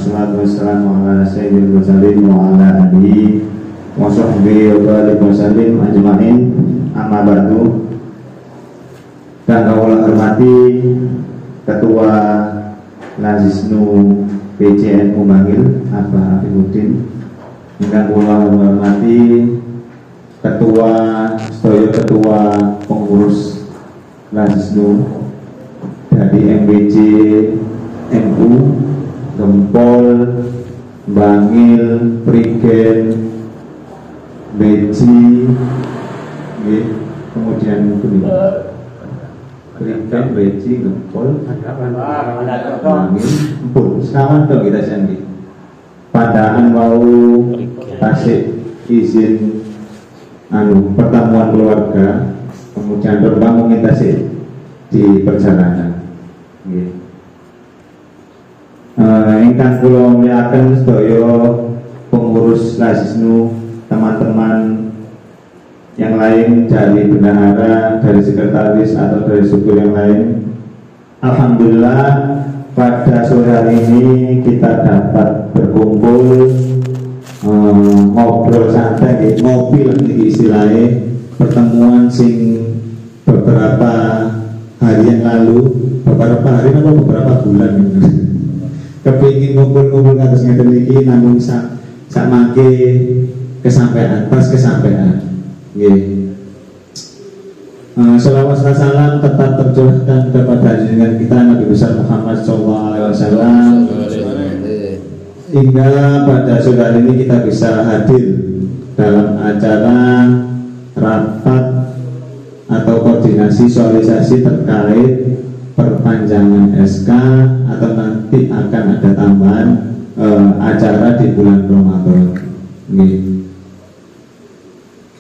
wassalatu wassalamu ala sayyidil mursalin wa ala alihi wa sahbihi wa sallim ajma'in. Amma ba'du. Dan kawula hormati Ketua Lazisnu PJNU Bangil Abah Afifuddin. Dan kawula hormati Ketua Pengurus Lazisnu dari MBC NU Gempol, Bangil, Prigen, Beji, kemudian Prigen, Beji, Gempol, Bangil, Empul. Sekawan dong kita janji. Padaan mau tasik izin pertemuan keluarga, kemudian terbang mungkin tasik di perjalanan. Ingkang kula mulyakaken sedaya pengurus Lazisnu, teman-teman yang lain dari bendahara, dari sekretaris atau dari struktur yang lain. Alhamdulillah pada sore hari ini kita dapat berkumpul ngobrol santai, ngopi lagi istilahnya, pertemuan sing beberapa hari yang lalu, beberapa hari atau beberapa bulan kepingin ngumpul-ngumpul atas ngeten iki, namun sak mangke kesampaian, pas kesampaian. Nggih. Shalawat dan salam tetap tercurahkan kepada junjungan kita Nabi besar Muhammad SAW, hingga pada sore hari ini kita bisa hadir dalam acara rapat atau koordinasi sosialisasi terkait perpanjangan SK atau nanti akan ada tambahan acara di bulan Ramadan.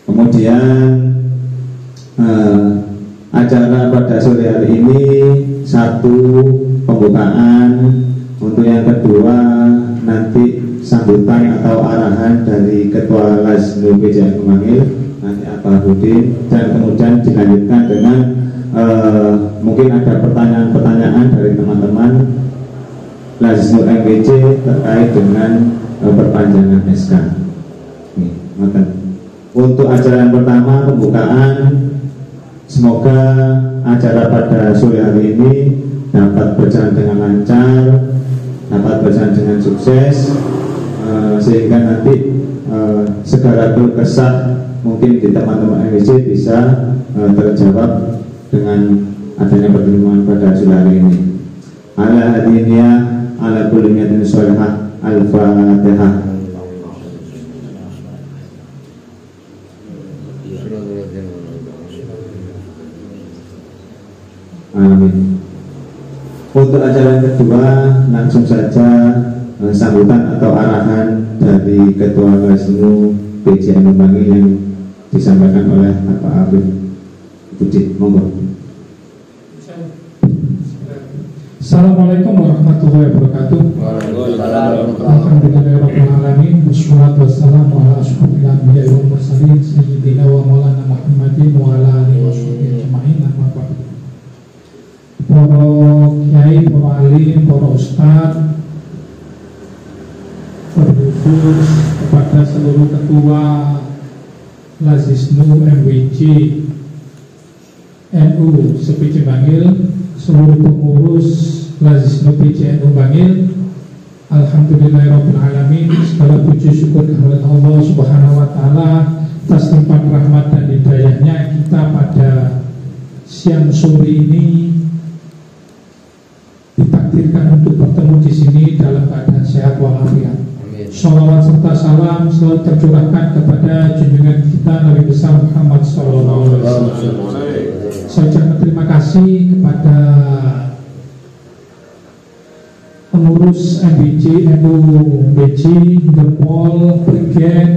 Kemudian acara pada sore hari ini satu pembukaan, untuk yang kedua nanti sambutan atau arahan dari Ketua Lazisnu PJNU Bangil nanti Abah Afifuddin, dan kemudian dilanjutkan dengan mungkin ada pertanyaan-pertanyaan dari teman-teman Lazisnu MPC terkait dengan perpanjangan SK. Untuk acara yang pertama pembukaan, semoga acara pada sore hari ini dapat berjalan dengan lancar, dapat berjalan dengan sukses, sehingga nanti segala keluh kesah mungkin di teman-teman MPC bisa terjawab dengan adanya pertemuan pada sore hari ini. Ala hadiniya ala kulli niyatin sholihah. Al-Fatihah. Amin. Untuk acara yang kedua langsung saja sambutan atau arahan dari Ketua Lazisnu PJNU Bangil yang disampaikan oleh Pak Afifuddin. Monggo. Assalamualaikum warahmatullahi wabarakatuh. Alhamdulillahirabbil alamin, wassalatu wassalamu ala asyrofil anbiya'i wal mursalin sayyidina wa maulana Muhammadin wa ala alihi washabihi ajma'in. Amma ba'du. Para kiai, para alim, para ustadz, terkhusus kepada seluruh ketua Lazisnu MWJ NU SPC Bangil, seluruh pengurus Lazisnu PJNU Bangil, alhamdulillahirabbil alamin, segala puji syukur kehadirat Allah Subhanahu wa taala atas limpahan rahmat dan hidayahnya kita pada siang sore ini ditakdirkan untuk bertemu di sini dalam keadaan sehat walafiat. Sholawat serta salam selalu tercurahkan kepada junjungan kita Nabi besar Muhammad SAW. Saya ucapkan terima kasih kepada pengurus MBC, NU Beji, Gempol, Prigen,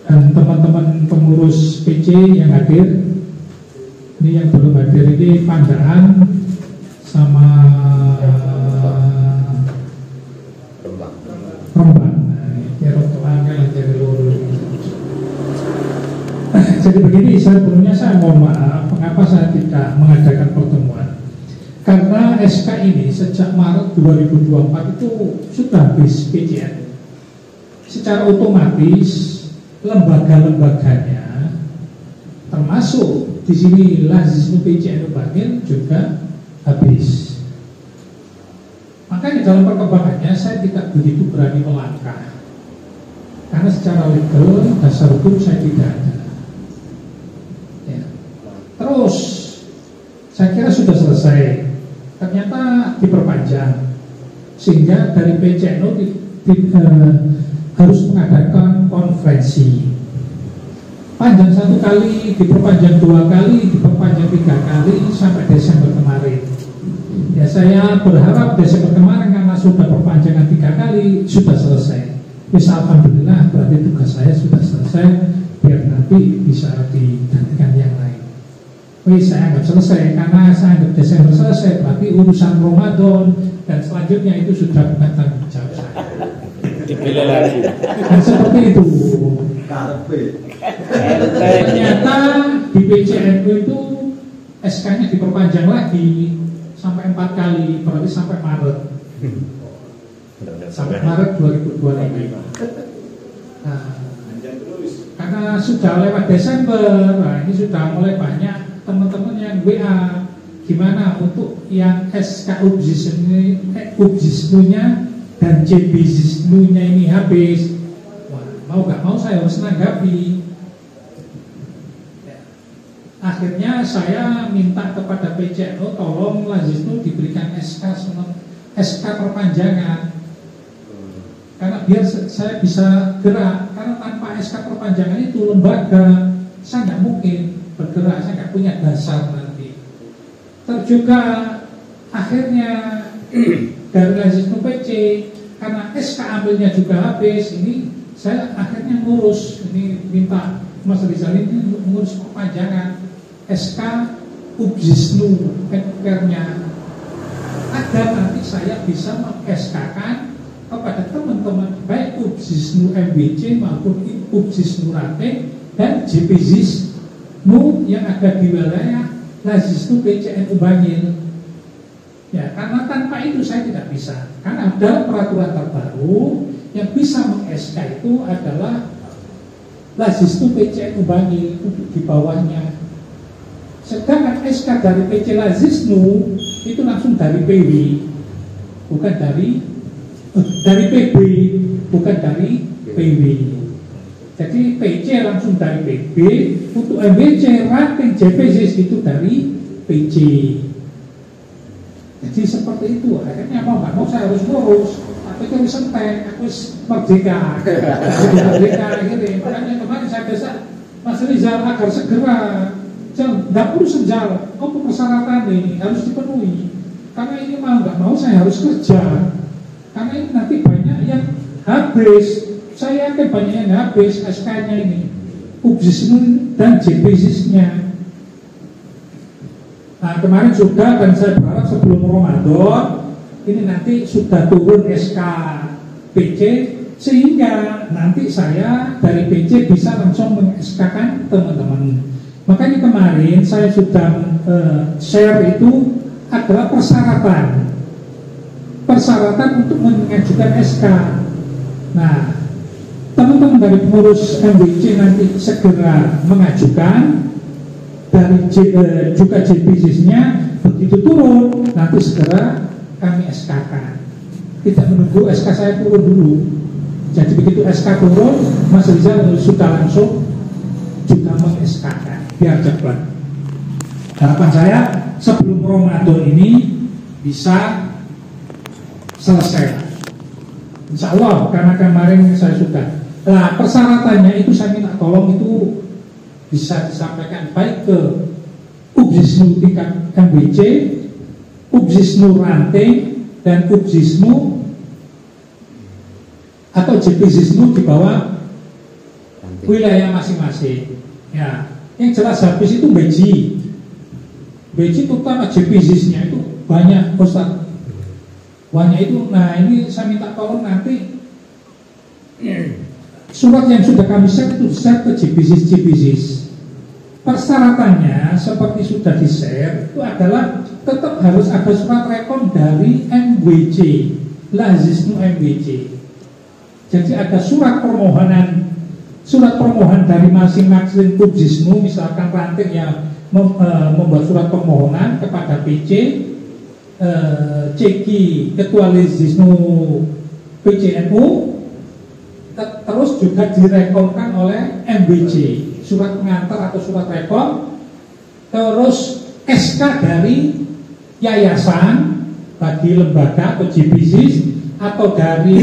dan teman-teman pengurus PC yang hadir. Ini yang belum hadir ini Pandaan sama Rembang. Jadi begini, sebelumnya saya mohon maaf mengapa saya tidak mengadakan pertemuan. Karena SK ini sejak Maret 2024 itu sudah habis PJN. Secara otomatis lembaga-lembaganya termasuk di sini Lazisnu PJN Bangil juga habis. Makanya dalam perkembangannya saya tidak begitu berani melangkah, karena secara legal dasar hukum saya tidak ada. Ya. Terus saya kira sudah selesai. Ternyata diperpanjang sehingga dari PCNO harus mengadakan konferensi panjang 1 kali, diperpanjang 2 kali, diperpanjang 3 kali sampai Desember kemarin. Ya saya berharap Desember kemarin karena sudah perpanjangan 3 kali sudah selesai. Bisa alhamdulillah berarti tugas saya sudah selesai, biar nanti bisa digantikan yang lain. Saya anggap selesai, karena saya anggap Desember selesai, berarti urusan Ramadan dan selanjutnya itu sudah bukan tanggung jawab saya. Dipilih lagi. Dan seperti itu. Ternyata di PCNU itu SK-nya diperpanjang lagi sampai 4 kali, berarti sampai Maret. Sampai Maret 2025. Nah, karena sudah lewat Desember, nah ini sudah mulai banyak teman-teman yang WA, gimana untuk yang SK Ubzisnu-nya dan JBZisnu-nya ini habis. Wah, mau gak mau saya harus menanggapi. Akhirnya saya minta kepada PCNO, tolong Lazisnu diberikan SK perpanjangan, karena biar saya bisa gerak. Karena tanpa SK perpanjangan itu lembaga saya nggak mungkin bergerak, saya nggak punya dasar nanti. Terus juga akhirnya dari Lazisnu PC, karena SK ambilnya juga habis, ini saya akhirnya ngurus, ini minta Mas Rizal ini mengurus perpanjangan SK Ubzisnu nya, agar nanti saya bisa meng-SK-kan kepada teman-teman baik Ubzisnu MBC maupun Ubzisnu Ranting dan JPZisnu yang ada di wilayah Lazisnu PCNU Bangil. Ya, karena tanpa itu saya tidak bisa. Karena ada peraturan terbaru yang bisa meng-SK itu adalah Lazisnu PCNU Bangil untuk di bawahnya. Sedangkan SK dari PC Lazisnu itu langsung dari PW, bukan dari PB, bukan dari PW. Jadi PC langsung dari PB, untuk MBC, Ranting, JPZ itu dari PC. Jadi seperti itu. Akhirnya mau nggak mau saya harus ngurus. Tapi itu sentek, aku merdeka. Merdeka gitu. Makanya kemarin saya biasa Mas Rizal agar segera, nggak perlu senjal, kok persyaratan ini harus dipenuhi. Karena ini mau nggak mau saya harus kerja. Karena ini nanti banyak yang habis. Saya yakin banyak yang habis SK-nya ini, Ubzisnu dan JPZisnya. Nah kemarin sudah, dan saya berharap sebelum Ramadan ini nanti sudah turun SK PC, sehingga nanti saya dari PC bisa langsung meng-SK-kan teman-teman. Makanya kemarin saya sudah share itu adalah persyaratan untuk mengajukan SK. Nah, teman-teman dari pengurus MBC nanti segera mengajukan, dari juga JPZ-nya begitu turun nanti segera kami SK-kan. Tidak menunggu SK saya turun dulu. Jadi begitu SK turun, Mas Rizal sudah langsung juga meng-SK-kan biar cepat. Harapan saya sebelum Ramadan ini bisa selesai, insya Allah. Karena kemarin saya sudah, nah persyaratannya itu saya minta tolong itu bisa disampaikan baik ke Ubzisnu tingkat MBC, Ubzisnu Ranting, dan Ubzisnu atau JPZisnu di bawah wilayah masing-masing. Ya, yang jelas habis itu BJ terutama JPZisnya itu banyak Ustaz. Banyak itu. Nah ini saya minta tolong nanti surat yang sudah kami share itu share ke JPZis. Persyaratannya seperti sudah di share itu adalah tetap harus ada surat rekon dari MWC, Lazisnu MWC. Jadi ada surat permohonan dari masing-masing Kubzisnu, misalkan ranting yang membuat surat permohonan kepada PC, Ceki Ketua Lazisnu PCNU, terus juga direkomkan oleh MWC, surat pengantar atau surat rekon, terus SK dari yayasan bagi lembaga atau JPZ atau dari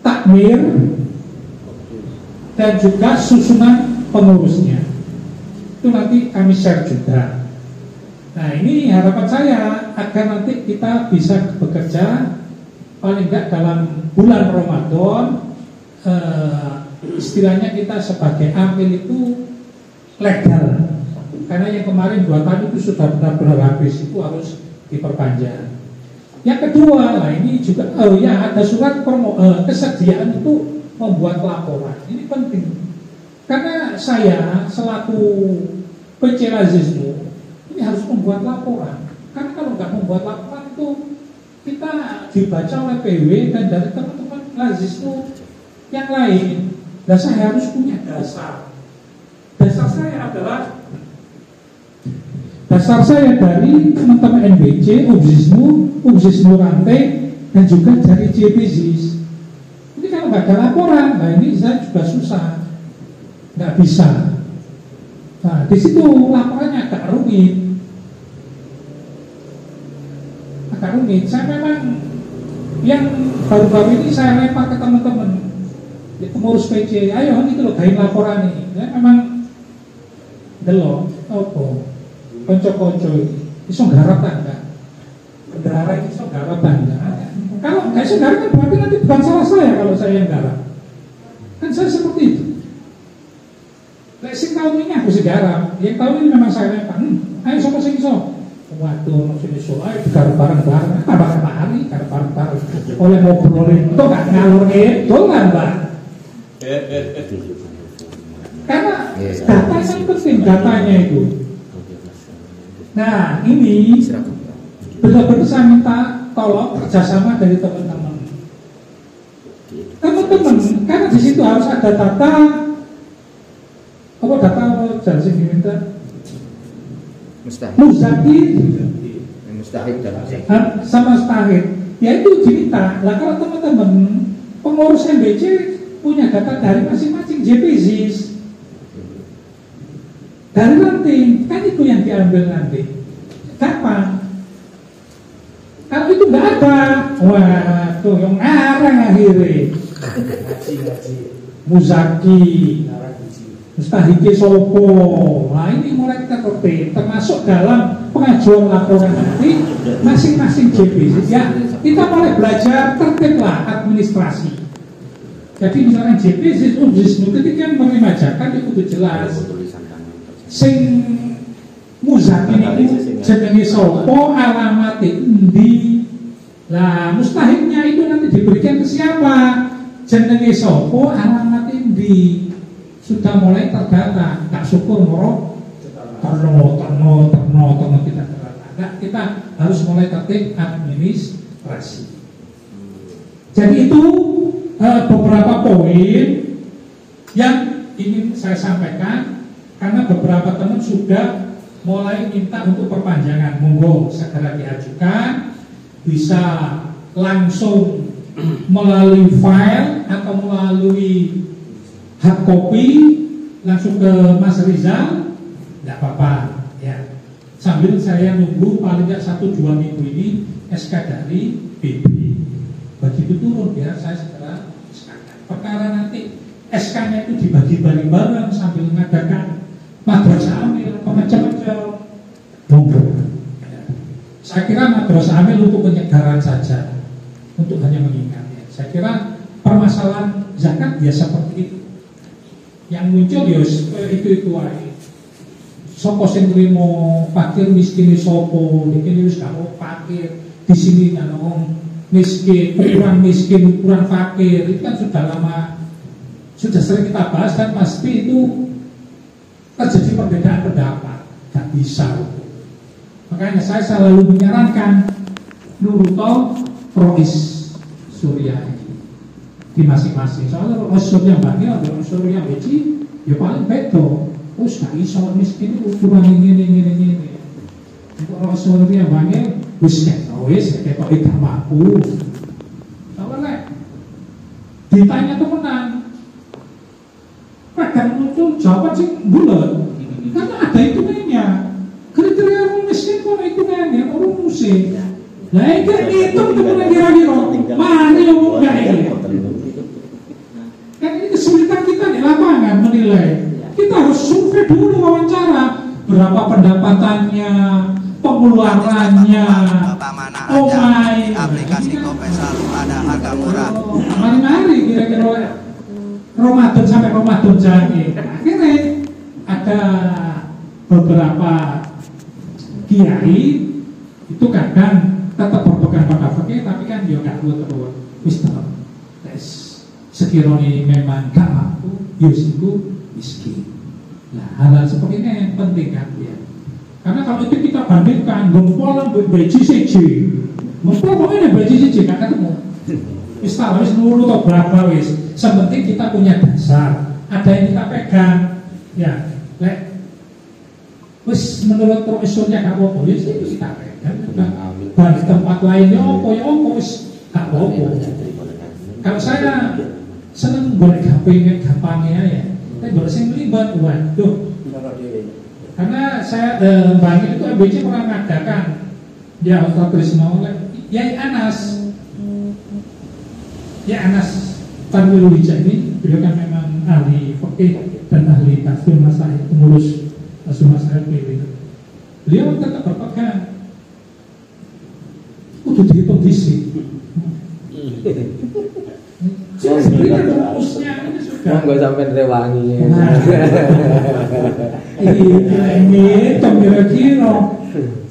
takmir dan juga susunan pengurusnya. Itu nanti kami share juga. Nah, ini harapan saya agar nanti kita bisa bekerja paling tidak dalam bulan Ramadan, istilahnya kita sebagai amil itu legal. Karena yang kemarin 2 tahun itu sudah benar-benar habis, itu harus diperpanjang. Yang kedua, nah ini juga ada surat kesediaan itu membuat laporan. Ini penting. Karena saya selaku PC Lazisnu ini harus membuat laporan. Karena kalau nggak membuat laporan itu kita dibaca oleh PW dan dari teman-teman Lazisnu yang lain. Dan saya harus punya dasar. Dasar saya dari teman-teman NBC, Ubzisnu Rantai, dan juga dari JPZIS. Ini kalau nggak ada laporan, nah ini saya juga susah, nggak bisa. Nah, di situ laporannya agak rumit. Saya memang yang baru-baru ini saya lempar ke teman-teman pengurus PC, ayo itu loh gain laporan ini. Saya memang delok, konco-konco iso garap tangga. Bendara iso garap tangga. Kalau nggak iso garap kan berarti nanti bukan salah saya kalau saya yang garap. Kan saya seperti itu. Sing tahun ini aku sih garap. Yang tahun ini memang saya lempar. Ayo sopo sing iso. Waduh, sing iso ayo garap bareng-bareng. Bareng-bareng, garap bareng-bareng. Oleh ngobrolin itu nggak ngalur itu kan, Mbak. Karena datanya penting, datanya itu. Nah, ini benar-benar saya minta tolong kerjasama dari teman-teman. Karena di situ harus ada data. Data jangan sih diminta. Mustahil sama mustahil. Ya itu diminta. Lah kalau teman-teman pengurus MBC punya data dari masing-masing JPZIS, dari ranting, kan itu yang diambil nanti. Kapan? Kalau itu nggak ada, wah tuh yang ngarang akhirnya. Muzaki, Mustahiki Sopo. Nah ini mulai kita tertib, termasuk dalam pengajuan laporan nanti masing-masing JPZIS. Ya kita mulai belajar tertib lah administrasi. Jadi misalnya JPZIS, Ubzisnu ketika menerima zakat itu jelas. Sing Muzaki itu jenenge sopo, alamat endi. Lah mustahiknya itu nanti diberikan ke siapa? Jenenge sopo, alamat endi. Sudah mulai terdata. Tak syukur moro terno kita terdata. Nah, kita harus mulai tertib administrasi. Jadi itu beberapa poin yang ingin saya sampaikan. Karena beberapa teman sudah mulai minta untuk perpanjangan, monggo segera diajukan, bisa langsung melalui file atau melalui hard copy langsung ke Mas Rizal, tidak apa-apa ya. Sambil saya nunggu paling tidak 1-2 minggu ini SK dari BB. Begitu turun biar saya segera SK-kan. Perkara nanti SK-nya itu dibagi bareng-bareng sambil mengadakan madrasah amil, macam-macam. Monggo. Saya kira madrasah amil untuk penyegaran saja, untuk hanya mengingat. Ya. Saya kira permasalahan zakat ya seperti itu. Yang muncul ya itu aja. Sopo sing nrimo fakir miskin sopo, iki wis gak mau fakir. Di sini nang miskin, ukuran fakir itu kan sudah lama, sudah sering kita bahas dan pasti itu terjadi perbedaan pendapat, gak bisa. Maka Makanya saya selalu menyarankan nuruto Rois Surya di masing-masing. Soalnya Rois Surya Bangil atau Rois Surya Beci ya paling bedo. Terus gak iso miskin itu kurang ini. Rois Surya Bangil wis ketok gak mampu. Soalnya ditanya temenan kadang muncul jawaban sih bulat karena ada hitungannya. Kriteria orang miskin kok hitungannya orang musik. Nah itu temen kira-kira mana yang enggak ini? Kan ini kesulitan kita di lapangan menilai. Kita harus survei dulu, wawancara berapa pendapatannya, pengeluarannya, aplikasi Kope selalu ada harga murah. Mari-mari kira-kira Ramadan sampai Ramadan jadi. Akhirnya ada beberapa kiai itu kadang tetap berpegang pada fikih tapi kan dia gak terus wis sekiranya memang gak mampu yusiku miskin. Nah hal seperti ini yang penting kan ya. Karena kalau itu kita bandingkan gempol BCCJ gempol kok ini BCCJ gak ketemu wis nurut atau berapa wis sepenting kita punya dasar ada yang kita pegang ya wis menurut profesornya gak apa-apa ya sih kita pegang dan di tempat lainnya apa wis gak apa-apa. Kalau saya seneng boleh gampangnya ya tapi boleh saya melibat waduh karena saya Bangil itu MBC pernah mengadakan ya Ustaz Trisno Yai Anas Tanwil Wijaya ini beliau kan memang ahli fikih dan ahli tafsir masail pengurus tafsir masail PW. Beliau tetap berpegang udah dihitung visi. Sebenarnya rumusnya ini sudah nggak sampai rewangi. Ini hitung kira-kira.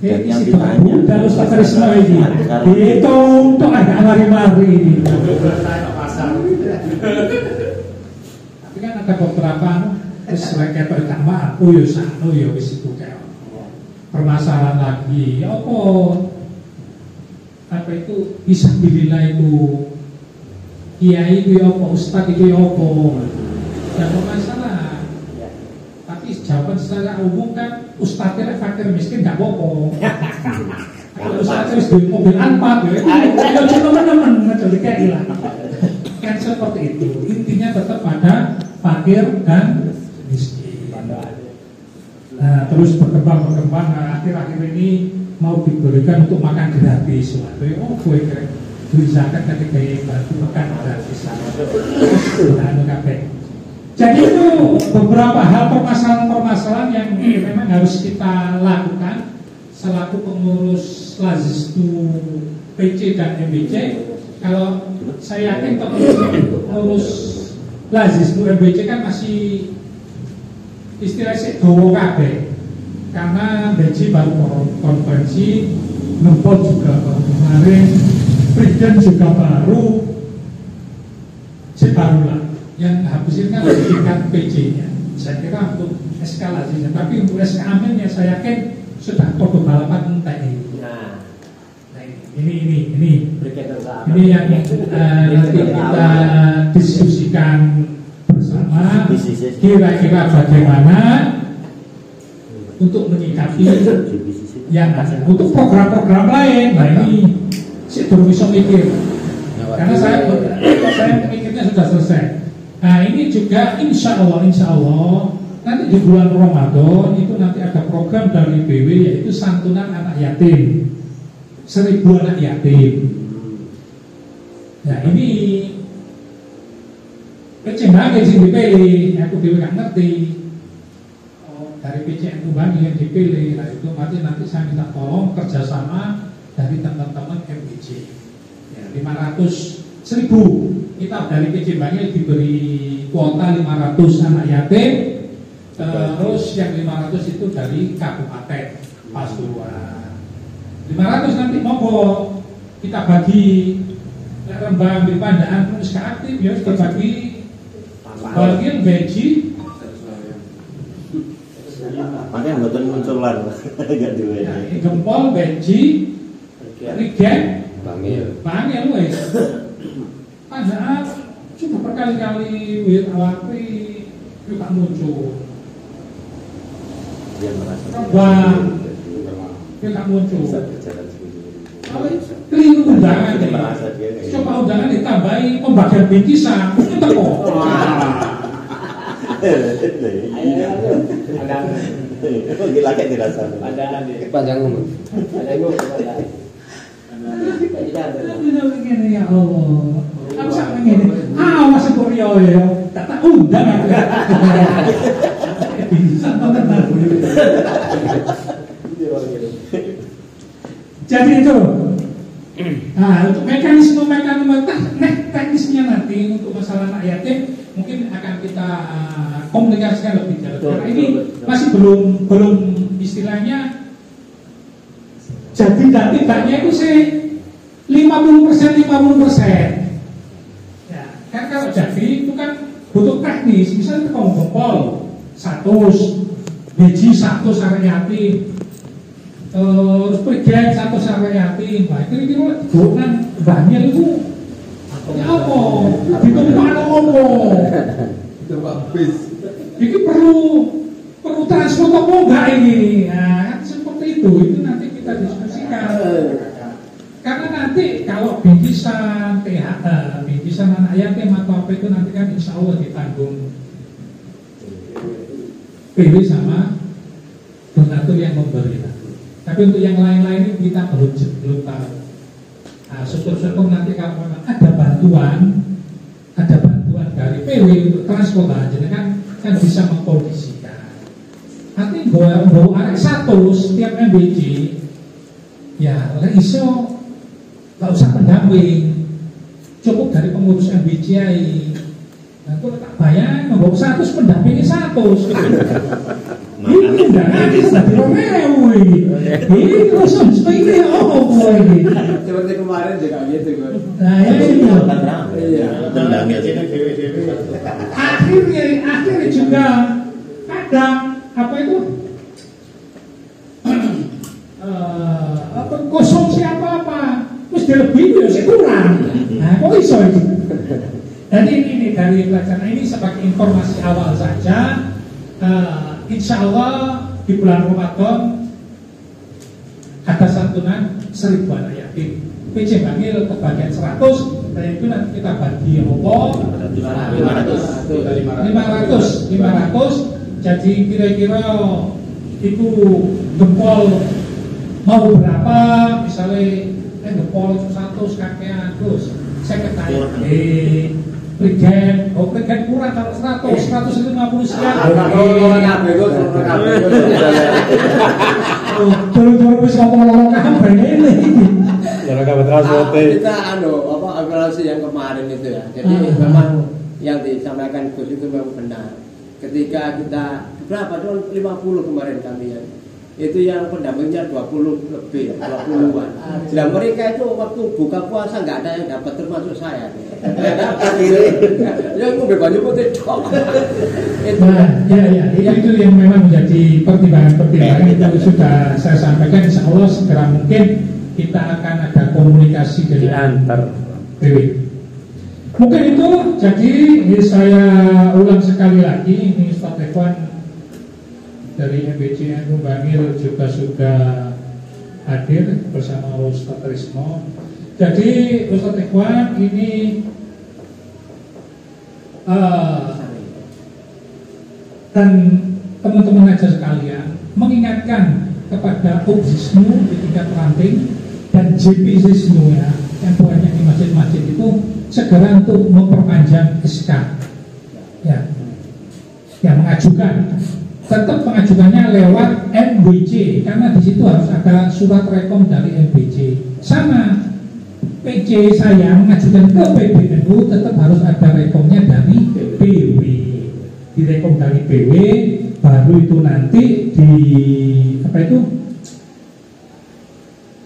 Isi banyak dan Ustaz Trisno ini hitung untuk agak mari-mari. Tapi kan ada beberapa terus mereka tak mampu ya sano ya wis itu kayak permasalahan lagi apa itu bismillah itu kiai itu apa ustaz itu apa yang bermasalah tapi jawaban secara umum kan ustaznya fakir miskin gak apa-apa kalau ustaznya harus beli mobil Alphard ya ayo teman-teman jadi kayak hilang kan seperti itu intinya tetap ada fakir dan miskin. Nah, terus berkembang akhir-akhir ini mau diberikan untuk makan gratis duit zakat ketika bantu makan gratis jadi itu beberapa hal permasalahan yang memang harus kita lakukan selaku pengurus Lazisnu PC dan MBC. Kalau saya yakin pengurus Lazisnu MBC kan masih istilahnya dowo kabeh karena MBC baru konferensi Nempol juga baru kemarin Presiden juga baru lah yang habis ini kan tingkat PC-nya saya kira untuk eskalasinya tapi untuk SKAM-nya saya yakin sudah foto balapan entek ini yang nanti kita diskusikan bersama kira-kira bagaimana untuk menyikapi yang ada untuk program-program lain. Nah ini saya belum bisa mikir karena saya mikirnya sudah selesai. Nah ini juga insya Allah nanti di bulan Ramadan itu nanti ada program dari BW yaitu santunan anak yatim 1000 anak yatim. Nah ini kecembangan yang dipilih, aku dewe gak ngerti. Dari PCNU Bangil yang dipilih, nah itu nanti saya minta tolong kerjasama dari teman-teman MBC. Ya, 1000 kita dari PC Bangil diberi kuota 500 anak yatim, terus yang 500 itu dari Kabupaten Pasuruan. 500 nanti monggo kita bagi Rembang di Pandaan terus aktif ya kita bagi bagian gaji Makanya mboten munculan enggak duwe. Gempol, benci, rigen, bangil wis. Padahal sudah berkali-kali wir awapi juga muncul. Dia merasa Bang, juga muncul. Keliru undangan nih. Coba undangan ditambahi pembagian bingkisan, itu kok. Ada gila kayak dirasa. Ada panjang umur. Ada umur ada. Begini ya Allah. Aku sampe ngene. Awas Korea ya. Tak undang aku. Bisa tenan. Jadi itu. Nah, untuk mekanisme teknisnya nanti untuk masalah anak yatim mungkin akan kita komunikasikan lebih jauh. Karena ini masih belum istilahnya jadi dan tidaknya itu sih 50%. Ya, kan kalau jadi itu kan butuh teknis, misalnya kompol 100, biji 100 arek yatim, terus prigen 100 arek yatim, nah kira-kira bukan banyak itu ya apa? Ditumpah apa? Coba bis. Ini perlu transport apa enggak ini? Nah, kan seperti itu nanti kita diskusikan. Karena nanti kalau bingkisan THR, bingkisan anak yatim atau apa itu nanti kan insya Allah ditanggung PW sama donatur yang memberi. Tapi untuk yang lain-lain ini kita belum tahu. Nah, syukur-syukur nanti kalau memang ada bantuan dari PW untuk transportasi kan bisa mengkondisikan. Nanti bawa arek 100 setiap MBJ, ya oleh iso nggak usah pendamping, cukup dari pengurus MBCI. Nah, itu tak bayar, membawa 100 pendampingnya 100. Ini udah nanti sudah diromeo ini terus ini ini. Seperti kemarin juga gitu kan. Nah ini akhirnya juga kadang apa itu kosong siapa apa terus dilebih ya kurang. Nah kok iso itu. Jadi ini dari pelajaran ini sebagai informasi awal saja. Insya Allah di bulan Ramadan ada santunan 1000 anak yatim. PC Bangil kebagian 100, dan itu nanti kita bagi apa? 500. Jadi kira-kira itu gempol mau berapa? Misalnya gempol 100 kakean terus saya ketahui prigen kurang kalau 150 sekian. Turun-turun wis ngomong-ngomong kabeh ini. Kita evaluasi yang kemarin itu ya. Jadi memang yang disampaikan Gus itu memang benar. Ketika kita berapa? 50 kemarin kami ya. Itu yang pendampingnya 20 lebih, 20-an. Dan mereka itu waktu buka puasa nggak ada yang dapat termasuk saya. Nggak dapat ini. Yang mau baju putih dong. Itu yang memang menjadi pertimbangan itu sudah saya sampaikan. Insya Allah segera mungkin kita akan ada komunikasi dengan antar PW. Mungkin itu. Jadi saya ulang sekali lagi, ini Ustaz Ikhwan dari MBC NU Bangil juga sudah hadir bersama Ustaz Rismo. Jadi Ustaz Ikhwan ini dan teman-teman aja sekalian mengingatkan kepada Obzisnu di tingkat ranting dan JP Zisnu ya, yang banyak di masjid-masjid itu segera untuk memperpanjang SK ya, yang mengajukan. Tetap pengajukannya lewat MBC karena di situ harus ada surat rekom dari MBC. Sama PC saya mengajukan ke PBNU tetap harus ada rekomnya dari PW. Direkom dari PW, baru itu nanti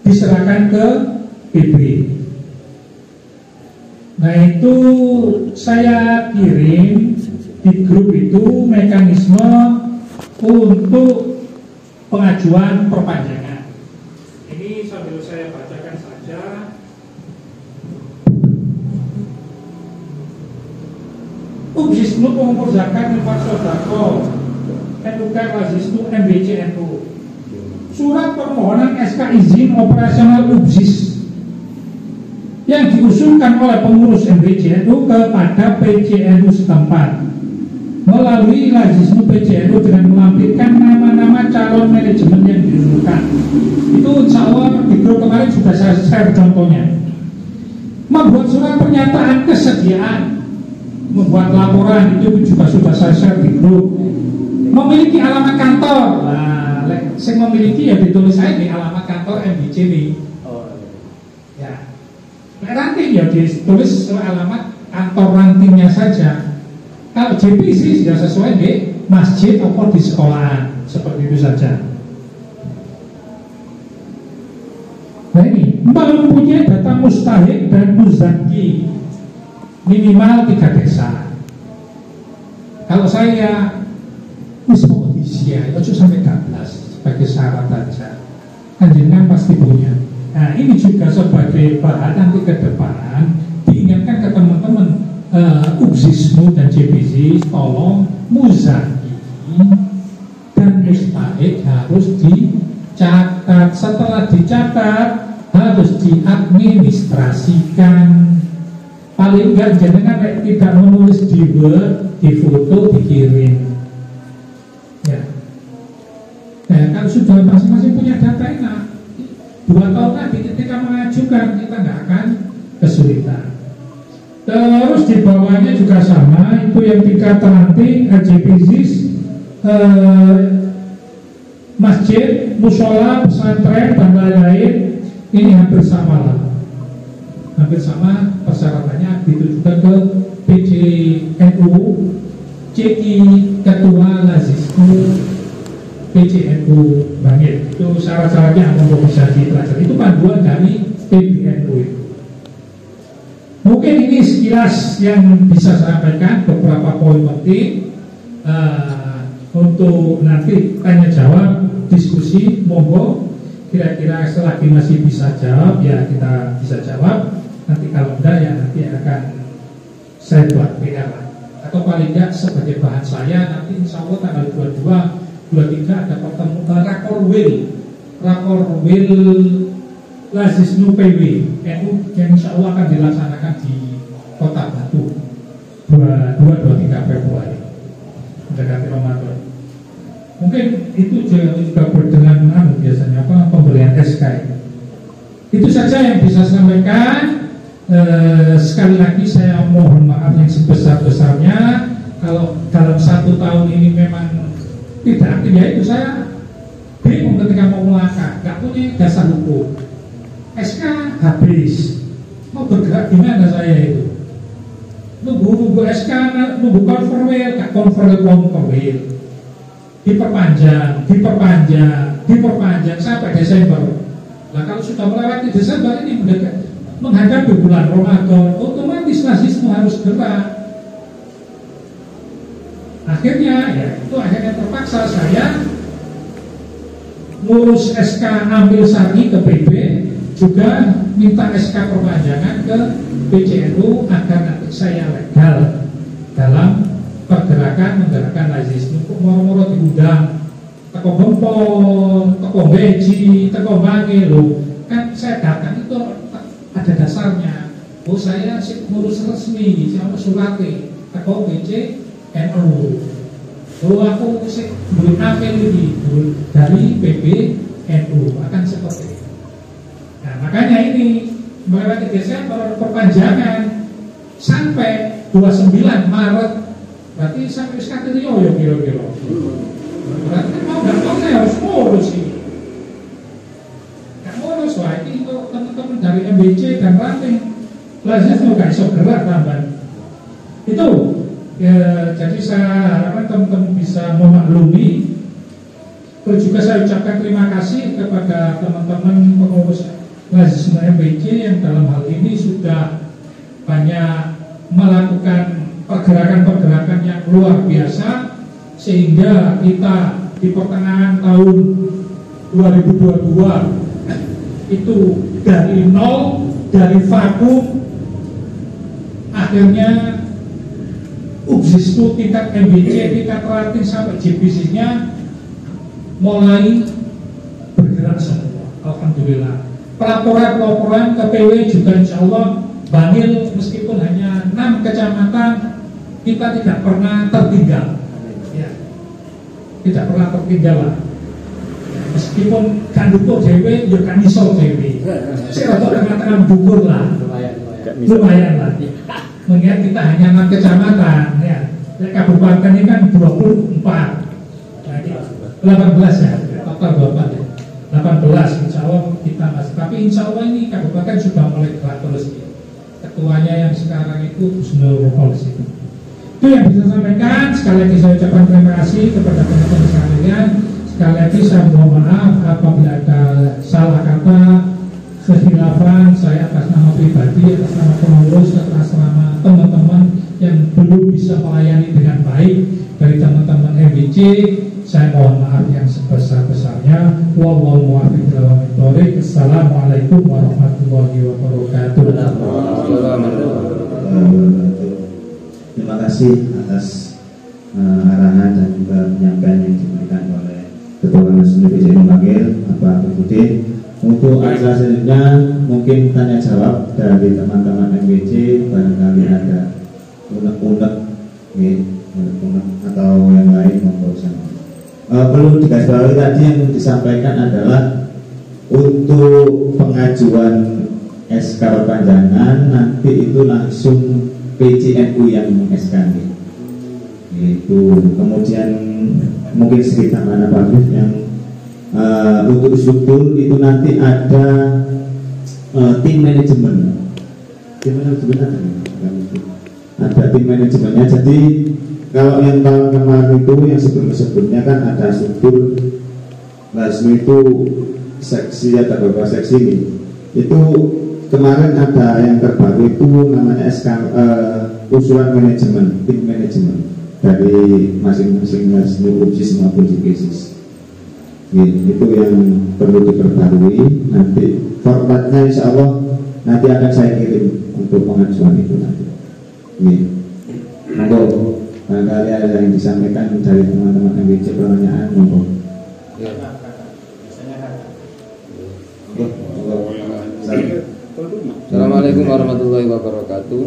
diserahkan ke PB. Nah itu saya kirim di grup itu mekanisme untuk pengajuan perpanjangan. Ini sambil saya bacakan saja. Ubjisnu pengumpul zakat infak sodako NUK Lazisnu MBCNU. Surat permohonan SK izin operasional Ubsis yang diusulkan oleh pengurus MBCNU kepada PCNU setempat melalui Lazisnu PCNU dengan melampirkan nama-nama calon manajemen yang diusulkan. Itu insya Allah di grup kemarin sudah saya share contohnya. Membuat surat pernyataan kesediaan, membuat laporan itu juga sudah saya share di grup. Memiliki alamat kantor, nah, saya memiliki ya ditulis saya di alamat kantor MBC ini. Ya, ranting ya ditulis sesuai alamat kantor rantingnya saja. Kalau JPC sudah sesuai di masjid atau di sekolahan, seperti itu saja. Nah ini mempunyai data mustahik dan muzaki minimal 3 desa. Kalau saya usia itu sampai 13 sebagai syarat saja. Anjingan pasti punya. Nah ini juga sebagai bahan nanti ke depan diingatkan ke teman-teman Ubsismu dan JPC, tolong muzaki dan mustahik harus dicatat. Setelah dicatat harus diadministrasikan. Paling enggak jangan tidak menulis di Word, di foto, dikirim. Ya. Nah, kalau sudah masing-masing punya data enak, 2 tahun lagi ketika mengajukan kita nggak akan kesulitan. Terus di bawahnya juga sama, itu yang tingkat ranting JPZ, masjid, musola, pesantren dan lain-lain, ini hampir sama lah. Hampir sama persyaratannya, ditujukan ke PCNU, CI Ketua Lazisnu PCNU Bangil. Itu syarat-syaratnya untuk bisa dipelajari. Itu panduan dari PBNU itu. Mungkin ini sekilas yang bisa saya sampaikan, beberapa poin penting untuk nanti tanya jawab, diskusi, monggo. Kira-kira selagi masih bisa jawab ya kita bisa jawab. Nanti kalau enggak ya nanti akan saya buat PR lah. Atau paling enggak sebagai bahan saya nanti insya Allah tanggal 22, 23 ada pertemuan rakor will Lazisnu PW NU yang insya Allah akan dilaksanakan di Kota Batu 22-23 Februari mendekati Ramadan. Mungkin itu juga berdengan biasanya pemberian SK. Itu saja yang bisa saya sampaikan. Sekali lagi saya mohon maaf yang sebesar-besarnya kalau dalam 1 tahun ini memang tidak aktif, ya itu saya bingung ketika mau melangkah, nggak punya dasar hukum. SK habis, mau bergerak gimana saya itu? Nunggu SK, nunggu konferwil, nggak konferwil, diperpanjang sampai Desember. Nah kalau sudah melewati Desember ini menghadapi bulan Ramadan, otomatis Lazisnu harus gerak. Akhirnya terpaksa saya ngurus SK ambil syar'i ke PB, juga minta SK perpanjangan ke PCNU agar nanti saya legal dalam menggerakkan Lazisnu. Kok moro-moro diundang teko Gempol, teko Beji, teko Bangil loh. Kan saya datang itu ada dasarnya. Oh saya ngurus resmi, siapa suratnya teko PCNU. Oh aku beri apel ini dari PBNU akan seperti itu. Nah makanya ini melewati Desember perpanjangan sampai 29 Maret, berarti sampai sekarang ya kira-kira. Berarti mau nggak mau saya harus ngurus ini. Nggak ngurus, wah ini untuk teman-teman dari MBC dan ranting Lazisnu nggak iso gerak tambahan. Itu ya, jadi saya harapkan teman-teman bisa memaklumi. Terus juga saya ucapkan terima kasih kepada teman-teman pengurus Lazisnu MBC yang dalam hal ini sudah banyak melakukan pergerakan-pergerakan yang luar biasa, sehingga kita di pertengahan tahun 2022 itu dari nol, dari vakum, akhirnya UGSISTU tingkat MBC, tingkat rating sampai JPC-nya mulai bergerak semua. Alhamdulillah. Pelaporan ke PW juga insya Allah Bangil meskipun hanya 6 kecamatan kita tidak pernah tertinggal. Ya. Tidak pernah tertinggal lah. Meskipun kan dukur dewe, ya kan iso dewe. Saya rasa mengatakan dukur lah, lumayan lah. Mengingat kita hanya 6 kecamatan, ya. Kabupaten ini kan 24, 18 ya, total 24 ya. 18, insya Allah kita masih. Tapi insya Allah ini kabupaten sudah mulai gerak terus. Ya. Ketuanya yang sekarang itu Husnul Kholis itu. Itu yang bisa saya sampaikan. Sekali lagi saya ucapkan terima kasih kepada teman-teman sekalian. Sekali lagi saya mohon maaf apabila ada salah kata, kekhilafan saya atas nama pribadi, atas nama pengurus, atas nama teman-teman yang belum bisa melayani dengan baik dari teman-teman MBC. Saya mohon maaf yang sebesar-besarnya. Wallahu muwaffiq ila aqwamit thoriq. Assalamualaikum warahmatullahi wabarakatuh. Terima kasih atas arahan dan juga penyampaian yang diberikan oleh Ketua Nasional PCN Bangil, Bapak Budi. Untuk acara selanjutnya mungkin tanya jawab dari teman-teman MBC, barangkali ada unek-unek atau yang lain monggo sama. Perlu digarisbawahi tadi yang disampaikan adalah untuk pengajuan SK perpanjangan nanti itu langsung PCNU yang meng-SK itu. Kemudian mungkin sekitar mana Pak Bif yang untuk struktur itu nanti ada tim manajemen ada tim manajemennya. Jadi kalau yang tahun kemarin itu yang sebelumnya kan ada struktur Lasmi itu seksi, ada beberapa seksi ini. Itu kemarin ada yang terbaru itu namanya SK usulan manajemen, tim manajemen dari masing-masing Lasmi, UGSIS maupun JPSIS. Itu yang perlu diperbarui. Nanti formatnya insya Allah nanti akan saya kirim untuk pengajuan itu nanti. Monggo. Barangkali ada yang disampaikan dari teman-teman MBC pertanyaan, monggo. Assalamualaikum warahmatullahi wabarakatuh.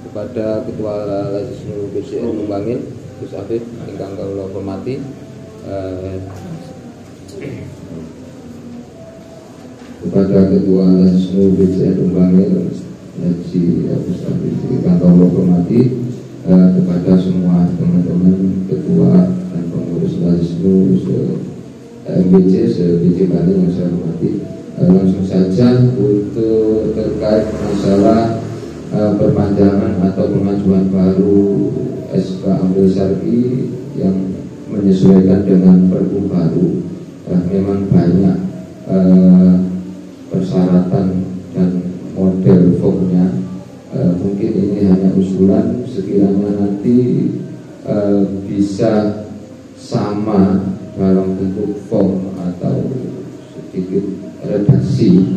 Kepada Ketua Lasisnu PCN Bangil, Gus Afif, ingkang kula hormati, kepada Ketua Lasisnu PCN Bangil, Haji Agus Afif, ingkang kula hormati, kepada semua teman-teman ketua dan pengurus Lasisnu MBC se-BC Bangil yang saya hormati. Langsung saja untuk terkait masalah perpanjangan atau pengajuan baru SK Ambil Syar'i yang menyesuaikan dengan Perpu baru. Memang banyak persyaratan dan model formnya. Mungkin ini hanya usulan, sekiranya nanti bisa sama dalam bentuk form atau sedikit redaksi,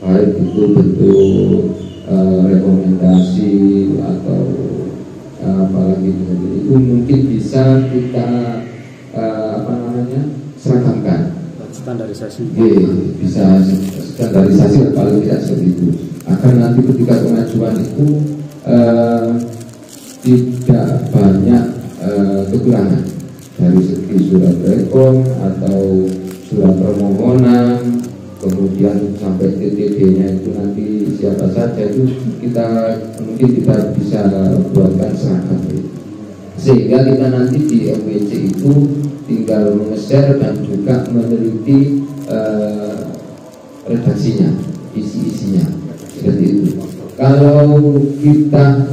baik itu bentuk rekomendasi atau apalagi itu mungkin bisa kita seragamkan, standarisasi. Bisa standarisasi paling tidak seperti itu. Agar nanti ketika pengajuan itu tidak banyak kekurangan dari segi surat rekom atau surat permohonan, kemudian sampai TTD-nya itu nanti siapa saja itu mungkin kita bisa buatkan seragam, sehingga kita nanti di MBC itu tinggal nge-share dan juga meneliti redaksinya, isi-isinya seperti itu. Kalau kita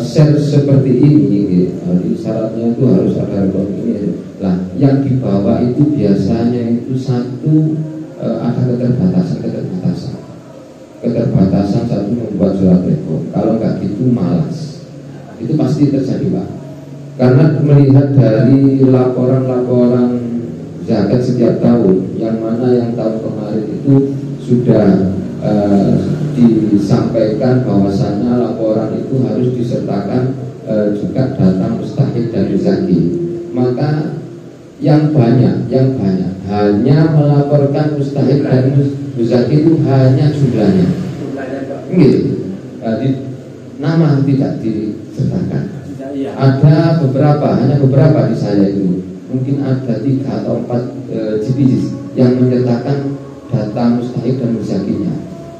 share seperti ini, syaratnya itu harus ada rekam ini. Lah, yang dibawa itu biasanya itu satu ada keterbatasan satu membuat surat rekam. Kalau nggak gitu malas, itu pasti terjadi Pak. Karena melihat dari laporan-laporan zakat setiap tahun, yang mana yang tahun kemarin itu sudah disampaikan bahwasannya laporan itu harus disertakan juga data mustahik dan muzaki. Maka yang banyak hanya melaporkan mustahik dan muzaki itu hanya jumlahnya, gitu. Nama tidak disertakan. Ada hanya beberapa di saya itu, mungkin ada 3 atau 4 GPs yang menyertakan data mustahik dan muzakinya.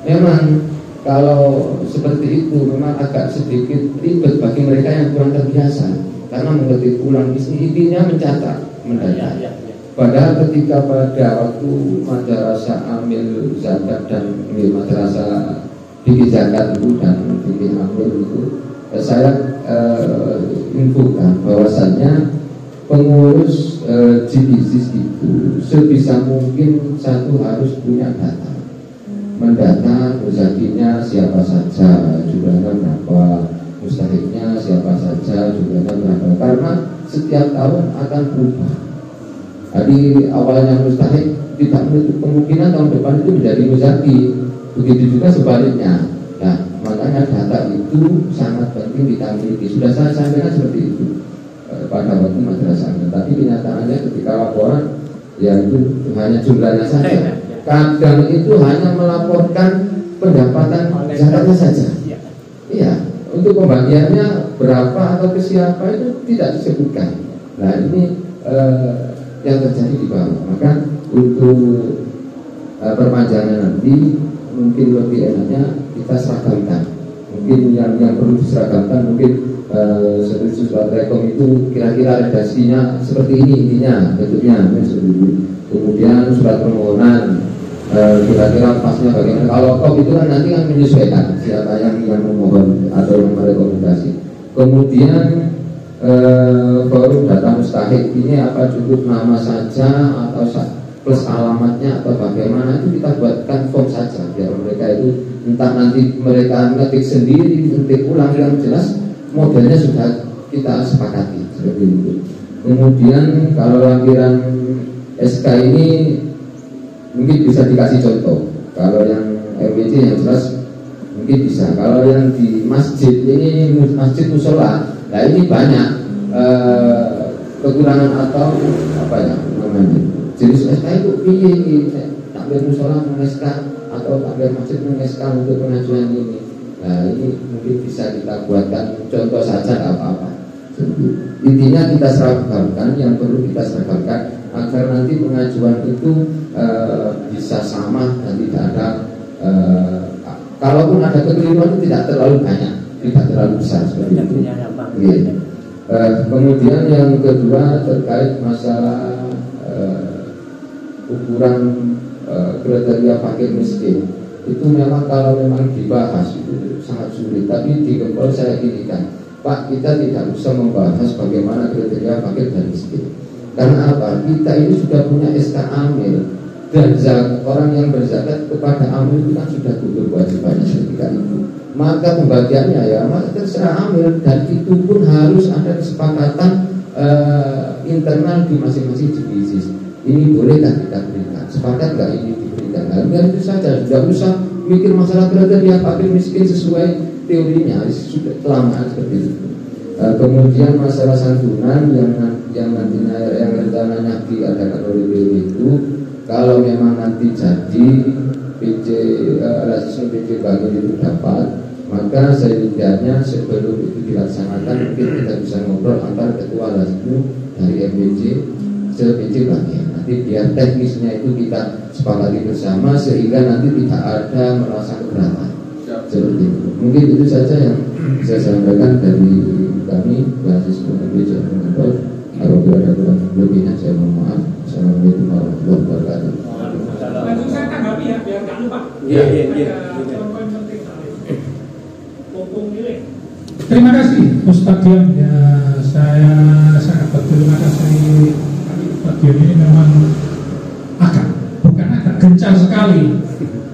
Memang kalau seperti itu memang agak sedikit ribet bagi mereka yang kurang terbiasa, karena mengetik ulang intinya mencatat, mendata. Padahal ketika pada waktu madrasah amil zakat dan madrasah bikin zakat itu dan bikin amil itu, saya infokan bahwasannya pengurus GBZIS itu sebisa mungkin satu harus punya data, mendata muzakinya siapa saja, jumlahnya berapa, mustahiknya siapa saja, jumlahnya berapa, karena setiap tahun akan berubah. Jadi awalnya mustahik tidak menutup kemungkinan tahun depan itu menjadi muzaki, begitu juga sebaliknya. Nah, makanya data itu sangat penting kita miliki. Sudah saya sampaikan seperti itu pada waktu madrasahnya. Tapi kenyataannya ketika laporan, ya itu hanya jumlahnya saja. Kadang itu hanya melaporkan pendapatan zakatnya saja. Iya, untuk pembagiannya berapa atau ke siapa itu tidak disebutkan. Nah ini yang terjadi di bawah. Maka untuk perpanjangan nanti mungkin lebih enaknya kita seragamkan. Mungkin yang perlu diseragamkan mungkin seperti surat rekom itu kira-kira redaksinya seperti ini, intinya bentuknya seperti itu. Kemudian surat permohonan kira-kira pasnya bagaimana. Kalau kop itu kan nanti kan menyesuaikan siapa yang memohon atau yang merekomendasi. Kemudian forum data mustahik ini apa cukup nama saja atau plus alamatnya atau bagaimana, itu kita buatkan form saja biar mereka itu entah nanti mereka ngetik sendiri, ngetik ulang, yang jelas modelnya sudah kita sepakati seperti itu. Kemudian kalau lampiran SK ini mungkin bisa dikasih contoh. Kalau yang MWC yang jelas mungkin bisa. Kalau yang di masjid ini masjid musola, nah ini banyak kekurangan atau apa ya namanya jenis SK itu pilih takbir musola meng-SK atau takbir masjid meng-SK untuk pengajuan ini. Nah ini mungkin bisa kita buatkan contoh saja, nggak apa-apa. Intinya kita seragamkan yang perlu kita seragamkan agar nanti pengajuan itu bisa sama dan tidak ada kalaupun ada kekeliruan itu tidak terlalu banyak, tidak terlalu besar seperti itu. Kemudian yang kedua terkait masalah ukuran kriteria fakir miskin, itu memang kalau memang dibahas itu sangat sulit. Tapi di Gempol saya ginikan, Pak, kita tidak bisa membahas bagaimana kriteria fakir dan miskin. Karena apa? Kita ini sudah punya SK Amil, dan orang yang berzakat kepada Amil itu kan sudah gugur kewajibannya ketika itu. Maka pembagiannya ya maka terserah Amil, dan itu pun harus ada kesepakatan internal di masing-masing divisi. Ini bolehkah kita berikan? Sepakat nggak ini diberikan? Nah, itu saja, tidak usah mikir masalah kriteria fakir miskin sesuai teorinya, sudah kelamaan seperti itu. Kemudian masalah santunan yang nantinya yang rencananya diadakan oleh BW itu, kalau memang nanti jadi PJ rasisme PJ bagi itu dapat, maka sejujurnya sebelum itu dilaksanakan mungkin kita bisa ngobrol antar ketua rasisme dari MPJ se-PJ bagi. Nanti biar teknisnya itu kita sepakati bersama sehingga nanti tidak ada merasa keberatan. Seperti itu. Mungkin itu saja yang saya sampaikan dari kami mahasiswa MPJ Mengentor. Apabila ada kurang lebihnya saya mohon maaf. Assalamualaikum warahmatullahi wabarakatuh. Langsung saya tanggapi ya biar nggak lupa. Iya. Terima kasih Ustaz Dion. Ya, saya sangat berterima kasih. Ustaz Dion ini memang bukan agak gencar sekali.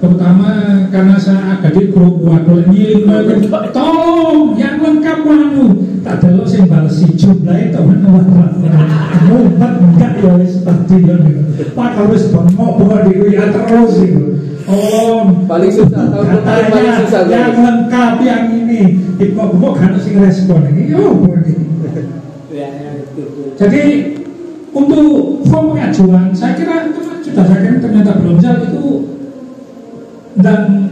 Terutama karena saya agak di grup waduh ini tolong yang lengkap tak delok sing balesi jumlahe to mumpet enggak ya wis stadion Pak harus bengok iku ya terus itu. Oh, paling susah tahun kemarin paling susah yang lengkap yang ini kok kan sing respon ini jadi untuk form pengajuan saya kira sudah saya kira ternyata belum itu dan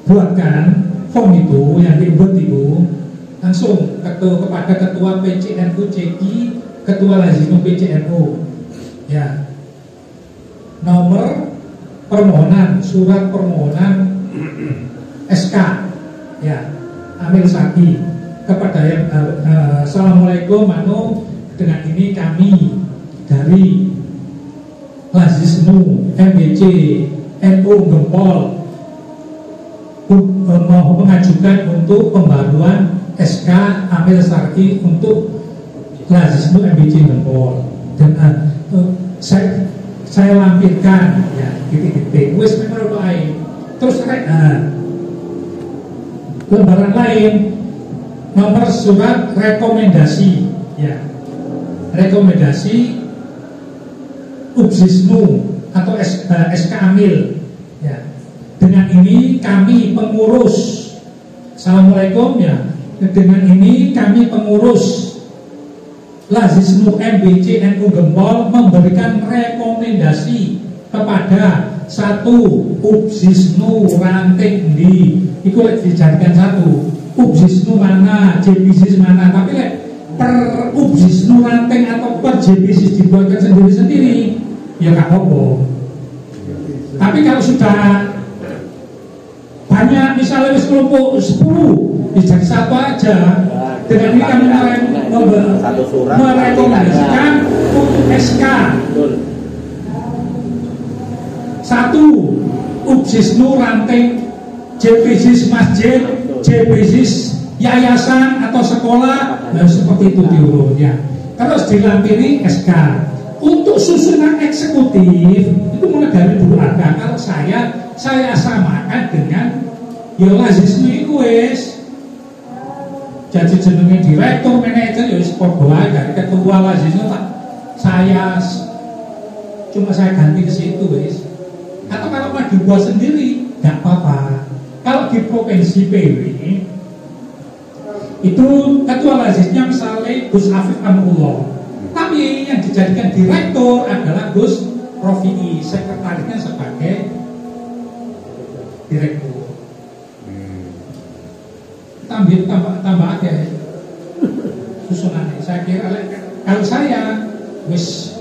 buatkan form itu yang dibuat itu langsung kepada ketua PCNU CI, ketua Lazino PCNU ya, nomor permohonan, surat permohonan SK ya, Amil Saki kepada yang Assalamualaikum Manu, dengan ini kami dari Lazisnu MBC NU Gempol mau mengajukan untuk pembaruan SK Amil Saki untuk Lazisnu MBC Gempol dan saya lampirkan ya titik-titik wis menurut lain terus lembaran lain nomor surat rekomendasi ya, rekomendasi Ubsisnu atau SK Amil ya, dengan ini kami pengurus Assalamualaikum ya, dengan ini kami pengurus Lazisnu MBC NU Gempol memberikan rekomendasi kepada satu Ubsisnu ranting di itu dijadikan satu Ubsisnu mana, JBSIS mana, tapi per Ubsisnu ranting atau per JBSIS dibuatkan sendiri-sendiri ya gak apa-apa. Tapi kalau sudah banyak misalnya kelompok 10 jadi satu aja. Dengan ini kami merekomendasikan untuk SK satu Ubsisnu ranting, JBSIS masjid, JBSIS yayasan atau sekolah, nah seperti itu diurutnya. Terus dilampiri SK. Untuk susunan eksekutif itu mulai dari dulu ada. Kalau saya samakan dengan Lazisnu itu wis jadi jenenge direktur manajer ya wis padha wae dari ketua Lazisnu saya ganti ke situ wis. Atau kalau mau dibuat sendiri enggak apa-apa. Kalau di provinsi PW itu ketua Lazisnya misalnya Gus Afif Amrullah, tapi yang dijadikan direktur adalah Gus Rofi'i, sekretarisnya sebagai direktur. Tambah aja susunannya. Saya kira kalau saya wis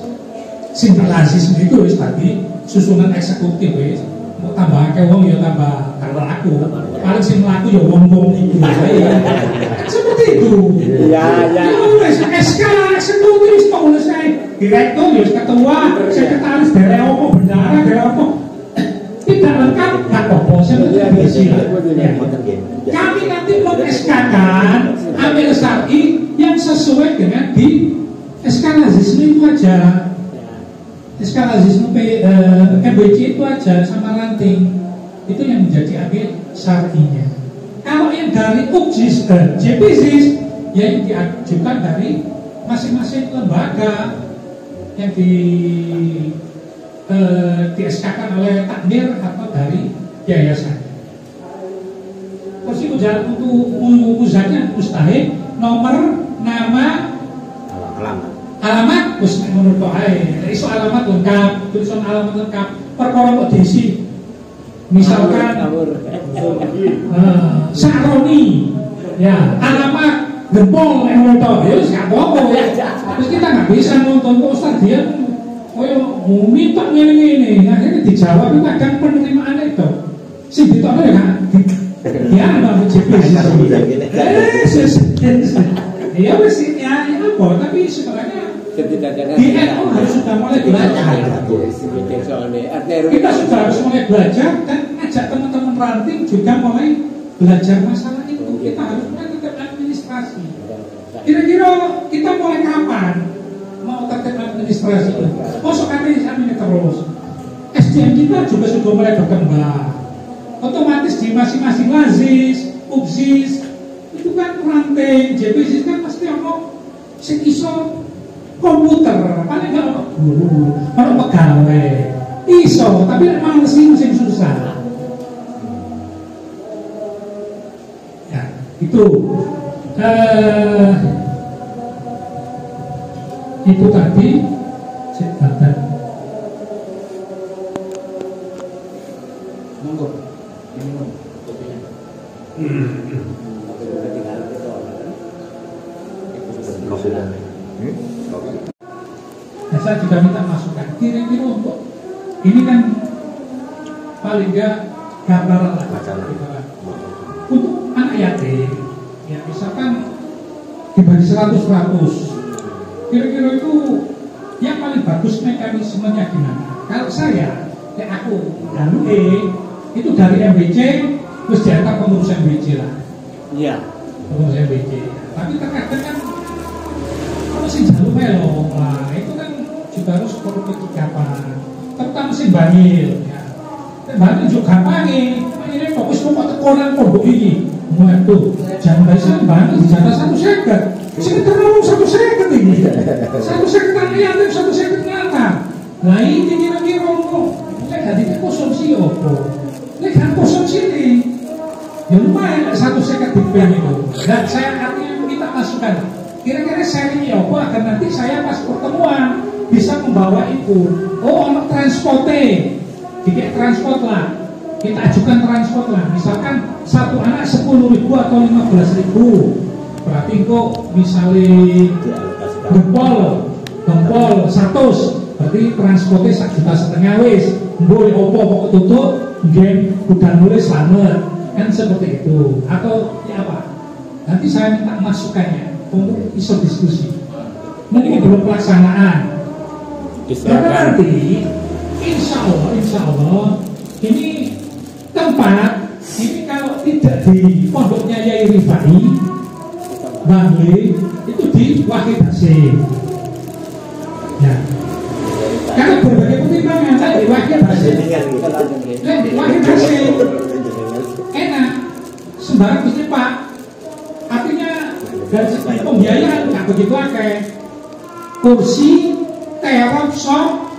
sinten Lazis itu wis tadi susunan eksekutif wis mau tambah akeh wong ya tambah aku. Paling sing mlaku ya wong-wong iku. Seperti itu. Ya. SK eksekutif wis tulis saya direktur ya ketua, sekretaris dari apa bendara dari apa. Tidak lengkap nggak apa-apa, saya kami nanti meng-SK-kan Amil Saki yang sesuai dengan di SK Lazisnu itu aja, SK Lazisnu MBC itu aja sama ranting itu yang menjadi Amil Sakinya. Kalau yang dari Ubsis JBSIS ya yang diajukan dari masing-masing lembaga yang di SK-kan oleh takmir atau dari yayasan. Terus itu jalan untuk uzannya mustahil, nomor, nama, alamat, terus menurut doa. Isu alamat lengkap, tulisan alamat lengkap. Perkara kok diisi, misalkan Saroni, ya alamat Gempol menurut doa. Ya nggak apa-apa ya. Terus kita nggak bisa nonton Ustaz dia. Minta ngene-ngene, akhirnya dijawab itu kadang penerimaan itu. Si ditolak ya kan? Ya ada JBSIS. Ya wes ya apa? Tapi sebenarnya di NU harus sudah mulai belajar. Kita sudah harus mulai belajar dan ngajak teman-teman ranting juga mulai belajar masalah itu. Kita harus mulai tetap administrasi. Kira-kira kita mulai kapan? Mau tertib administrasi masuk administrasi terus. SDM kita juga sudah mulai berkembang. Otomatis di masing-masing Lazis, Ubsis itu kan penting. JPC kan pasti ono sing iso komputer, paling gak ono guru, ono pegawai. Iso, tapi nek males sing susah. Ya, itu tadi cekatan. Monggo. Minum kopinya. Nah, saya juga minta masukan. Kira-kira untuk ini kan paling enggak gambaran lah. Untuk anak yatim, ya misalkan dibagi 100-100. Kira-kira itu yang paling bagus mekanismenya gimana? Kalau saya, kayak aku, itu dari MBC terus diantar pengurus MBC lah. Iya. Pengurus MBC. Tapi terkadang kan kalau sih jalur melo, lah itu kan juga harus perlu kecikapan. Terutama sih Bangil, ya. Bangil juga gampang ini fokus pokok tekonan pondok ini. Mulai tuh jangan biasa Bangil dijatah 150. Saya terlalu 150 ini. 150 tanah itu 150 tanah. Nah ini kira-kira mau saya ganti konsumsi apa? Ini kan konsumsi ini. Ya lumayan 150 dipen itu. Dan saya artinya kita masukkan. Kira-kira saya ini apa agar nanti saya pas pertemuan bisa membawa itu. Oh, anak transportnya, tiket transport lah. Kita ajukan transport lah. Misalkan satu anak 10.000 atau 15.000. Berarti kok misalnya gempol 100. Berarti transportnya 1,5 juta wis. Boleh opo pokok tutup, game udah nulis selamat. Kan seperti itu. Atau ya apa? Nanti saya minta masukannya untuk iso diskusi. Mungkin belum pelaksanaan. Karena nanti insya Allah ini tempat ini kalau tidak di pondoknya Yai Rifai Bangli itu di Wahid Hasim. Ya. Karena berbagai pertimbangan saya di Wahid Hasim. Di Wahid Hasim enak sembarang Pak. Artinya dari segi pembiayaan nggak begitu akeh. Kursi terop sok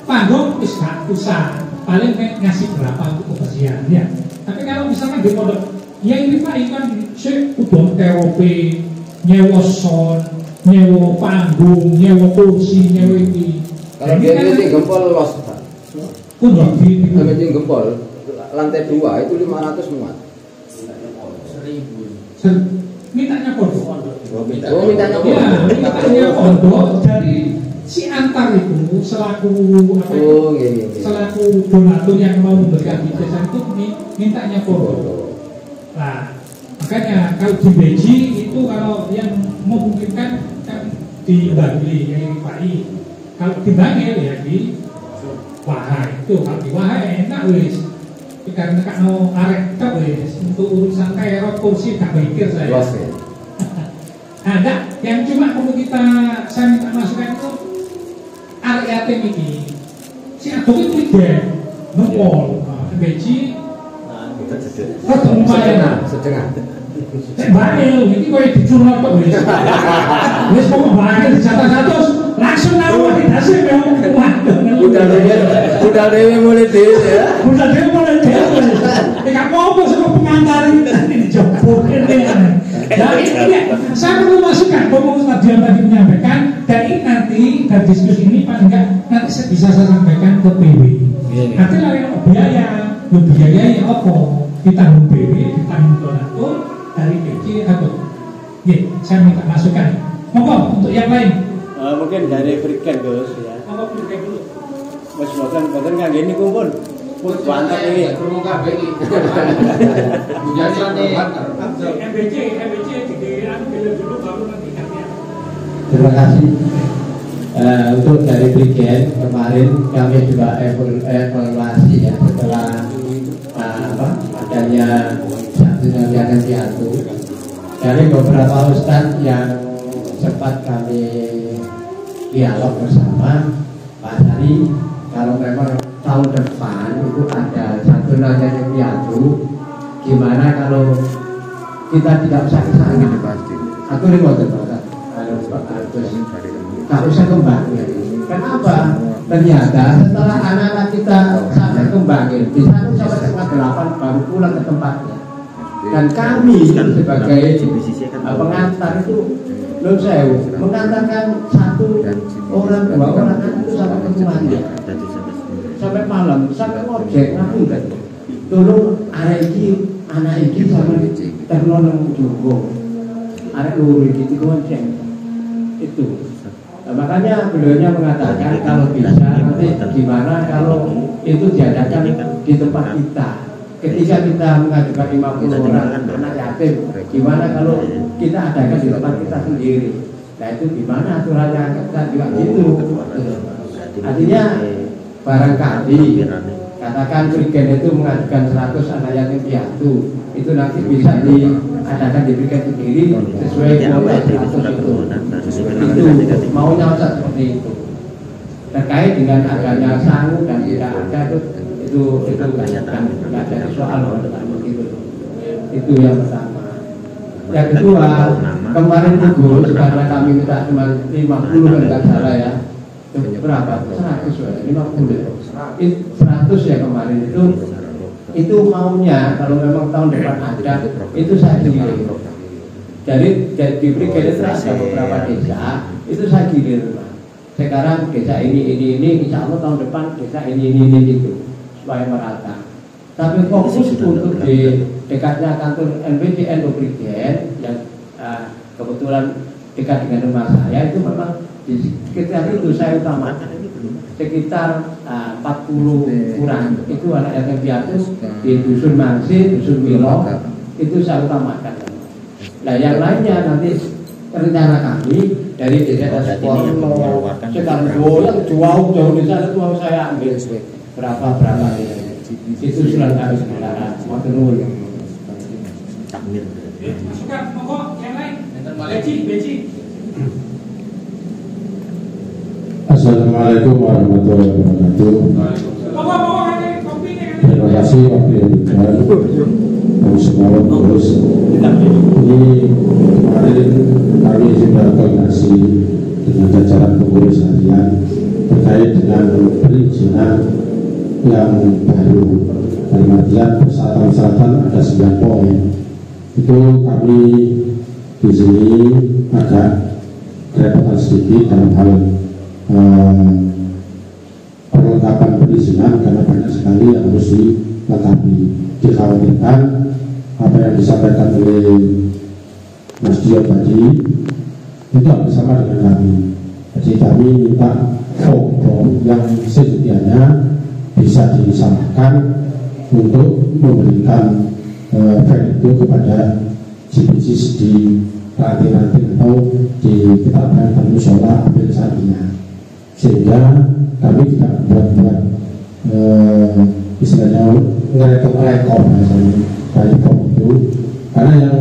panggung wis gak usah, paling ngasih berapa untuk kebersihan ya. Tapi kalau misalkan di pondok ya ini Pak kan sik kudu terope, nyewa son, nyewa panggung, nyewa kursi, nyewa ini. Kalau dia ini gempol los Pak. Kudu di gempol lantai 2 itu 500 muat. 1000. Mintanya pondok. Mintanya pondok. Ya, mintanya pondok dari si antar itu selaku apa itu? Selaku donatur yang mau memberikan ijazah itu mintanya pondok. Nah, makanya kalau di Beji itu kalau yang memungkinkan kan di Bangli, yang Rifai. Kalau di Bangil ya di Wahai itu. Kalau di Wahai enak wis. Karena kalau arek tak wis untuk urusan kayak kursi tak mikir saya. Ada yang cuma perlu saya minta masukan itu arek yatim ini. Si aduk itu ide nempol, beji. Lumayan setengah. Bangil ini kau dicurang kok wis. Wis pokok bangil dijatah 100 langsung naruh di dasar memang. Udah dewe mulai dewe ya. Udah dewe mulai dewe. Tidak apa-apa sama pengantar ini dijemput ini. Nah ini saya perlu masukan pengurus Madiun tadi menyampaikan dan ini nanti dari diskusi ini paling enggak nanti bisa saya sampaikan ke PW. Nanti kalau biaya apa ditanggung PW, ditanggung donatur dari PJ atau saya minta masukan. Monggo untuk yang lain. Mungkin dari Friken Gus ya. Monggo Friken dulu. Mas boten kan gini kumpul. Mantap ini. Kurung kabeh iki. MBC dikira dulu baru nanti kalian. Terima kasih. Untuk dari Brigjen kemarin kami juga evaluasi ya setelah adanya satunya yang diatur dari beberapa ustadz yang sempat kami dialog bersama Pak Sari. Kalau memang tahun depan itu ada satu yang diatur, gimana kalau kita tidak usah kesana gitu pasti. Aku ini mau terbatas. Tak usah kembali. Kenapa? Ternyata setelah anak-anak kita sampai kembali di 1 sampai setengah 8 baru pulang ke tempatnya. Dan kami sebagai pengantar itu belum saya mengantarkan 1 orang 2 orang itu sampai ke rumahnya sampai malam sampai ngojek ngapunten. Tolong anak iki sama ternolong juga. Anak luru iki ngojek itu. Nah, makanya beliaunya mengatakan kalau bisa nanti gimana kalau itu diadakan di tempat kita. Ketika kita mengajukan 50 orang anak yatim, gimana kalau kita adakan di tempat kita sendiri? Nah itu gimana aturannya kita juga gitu. Artinya barangkali katakan Brigjen itu mengajukan 100 anak yatim piatu, itu nanti bisa diadakan di Brigjen sendiri sesuai kuota 100 itu. Itu maunya seperti itu. Terkait dengan adanya sangu dan tidak ada itu nggak ada soal begitu. Itu yang pertama. Yang kedua, kemarin itu karena kami minta cuma 50 kan nggak salah ya. Berapa? 100 ya, 50. 100 ya kemarin itu maunya kalau memang tahun depan ada itu saya gilir. Jadi di Brigjen itu ada beberapa desa itu saya gilir. Sekarang desa ini insya Allah tahun depan desa ini itu supaya merata. Tapi fokus untuk di dekatnya kantor NPC Brigjen yang kebetulan dekat dengan rumah saya itu memang di sekitar itu saya utamakan sekitar 40 kurang itu anak yatim piatu di dusun Mangsi, dusun Milo itu saya utamakan. Nah yang lainnya nanti rencana kami dari desa Sekolah sekarang yang jauh di sana itu mau saya ambil berapa itu sudah harus kita mau tenun. Masukkan pokok yang lain. Beci. Assalamualaikum warahmatullahi wabarakatuh. Terima kasih waktu yang diberikan kami semua terus. Ini kemarin kami sudah koordinasi dengan jajaran pengurus harian terkait dengan perizinan yang baru. Dalam artian persyaratan ada 9 poin. Itu kami di sini agak kerepotan sedikit dalam hal perlengkapan perizinan karena banyak sekali yang harus dilengkapi. Dikhawatirkan apa yang disampaikan oleh Mas Dio tadi itu bersama dengan kami. Jadi kami minta form yang sesungguhnya bisa disamakan untuk memberikan file itu kepada GPGs di ranting-ranting atau di kitab-kitab musola ambil sarinya, sehingga kami tidak buat istilahnya ngerekor misalnya dari form itu, karena yang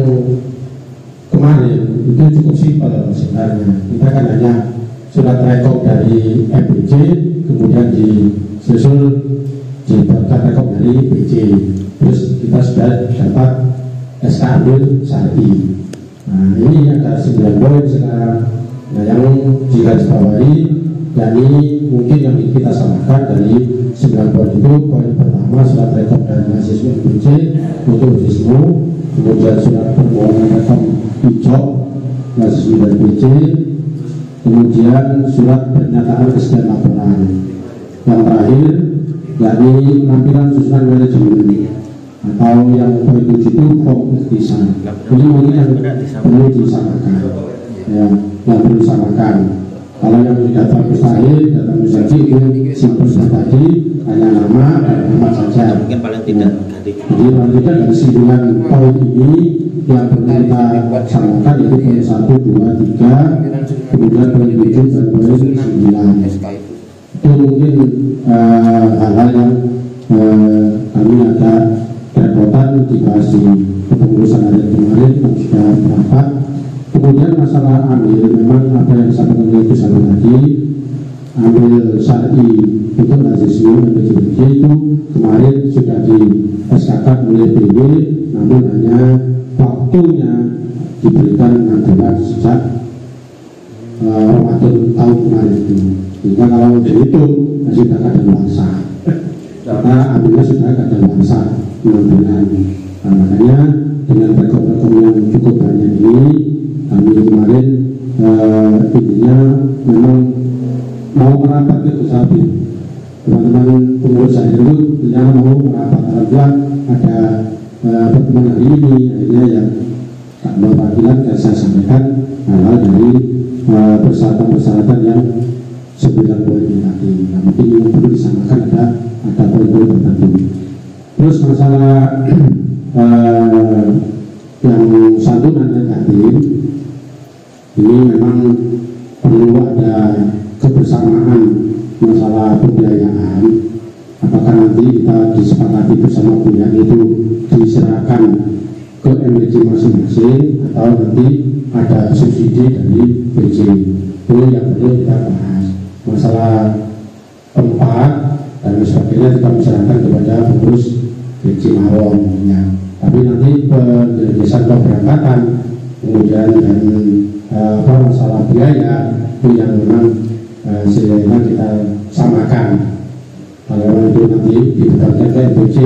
kemarin itu cukup simpel sebenarnya. Kita kan hanya surat rekor dari MPC, kemudian disusul dibuatkan rekor dari PC, terus kita sudah dapat SK ambil sari. Nah ini ada 9 poin sekarang. Nah yang digarisbawahi yakni mungkin yang kita samakan dari 9 poin itu, poin pertama surat rekor dari mahasiswa MPC untuk siswa, kemudian surat permohonan rekor hijau mahasiswa dari PC, kemudian surat pernyataan kesediaan laporan. Yang terakhir yakni penampilan susunan manajemen atau yang poin 7 itu form desain. Ini mungkin yang perlu disamakan, ya, yang perlu disamakan. Kalau yang data mustahil, data mustahil itu simpel tadi hanya nama dan nama saja. Mungkin paling tidak. Jadi paling tidak dari 9 poin ini yang perlu kita samakan yaitu poin 1, 2, 3, kemudian poin 7 dan poin 9. Itu mungkin hal-hal yang kami agak kerepotan dibahas di kepengurusan hari kemarin yang sudah rapat. Kemudian masalah ambil, memang apa yang disampaikan oleh Gus tadi ambil syar'i untuk lazisme MPJ itu kemarin sudah di SKK oleh BW, namun hanya waktunya diberikan adalah sejak Ramadan tahun kemarin itu. Sehingga kalau dihitung sudah kadaluarsa, kita ambilnya sudah kadaluarsa pengambilan. Makanya dengan rekom-rekom yang cukup banyak ini, kami kemarin intinya memang mau merapat ke Kusabi. Teman-teman pengurus saya itu ternyata mau merapat. Alhamdulillah ada pertemuan hari ini, akhirnya yang Kak Perwakilan saya sampaikan hal-hal dari persyaratan-persyaratan yang 9 poin ini tadi. Nah, mungkin yang perlu disamakan ada poin-poin tertentu. Terus masalah yang santunan negatif ini memang perlu ada kebersamaan masalah pembiayaan. Apakah nanti kita disepakati bersama pihak itu diserahkan ke MPJ masing-masing atau nanti ada subsidi dari BJ. Itu yang perlu kita bahas. Masalah tempat dan sebagainya kita serahkan kepada pengurus BJ Mawon ya. Tapi nanti penjelasan keberangkatan kemudian dan masalah biaya itu yang memang sebenarnya kita samakan. Kalau itu nanti dibebankan ke MPJ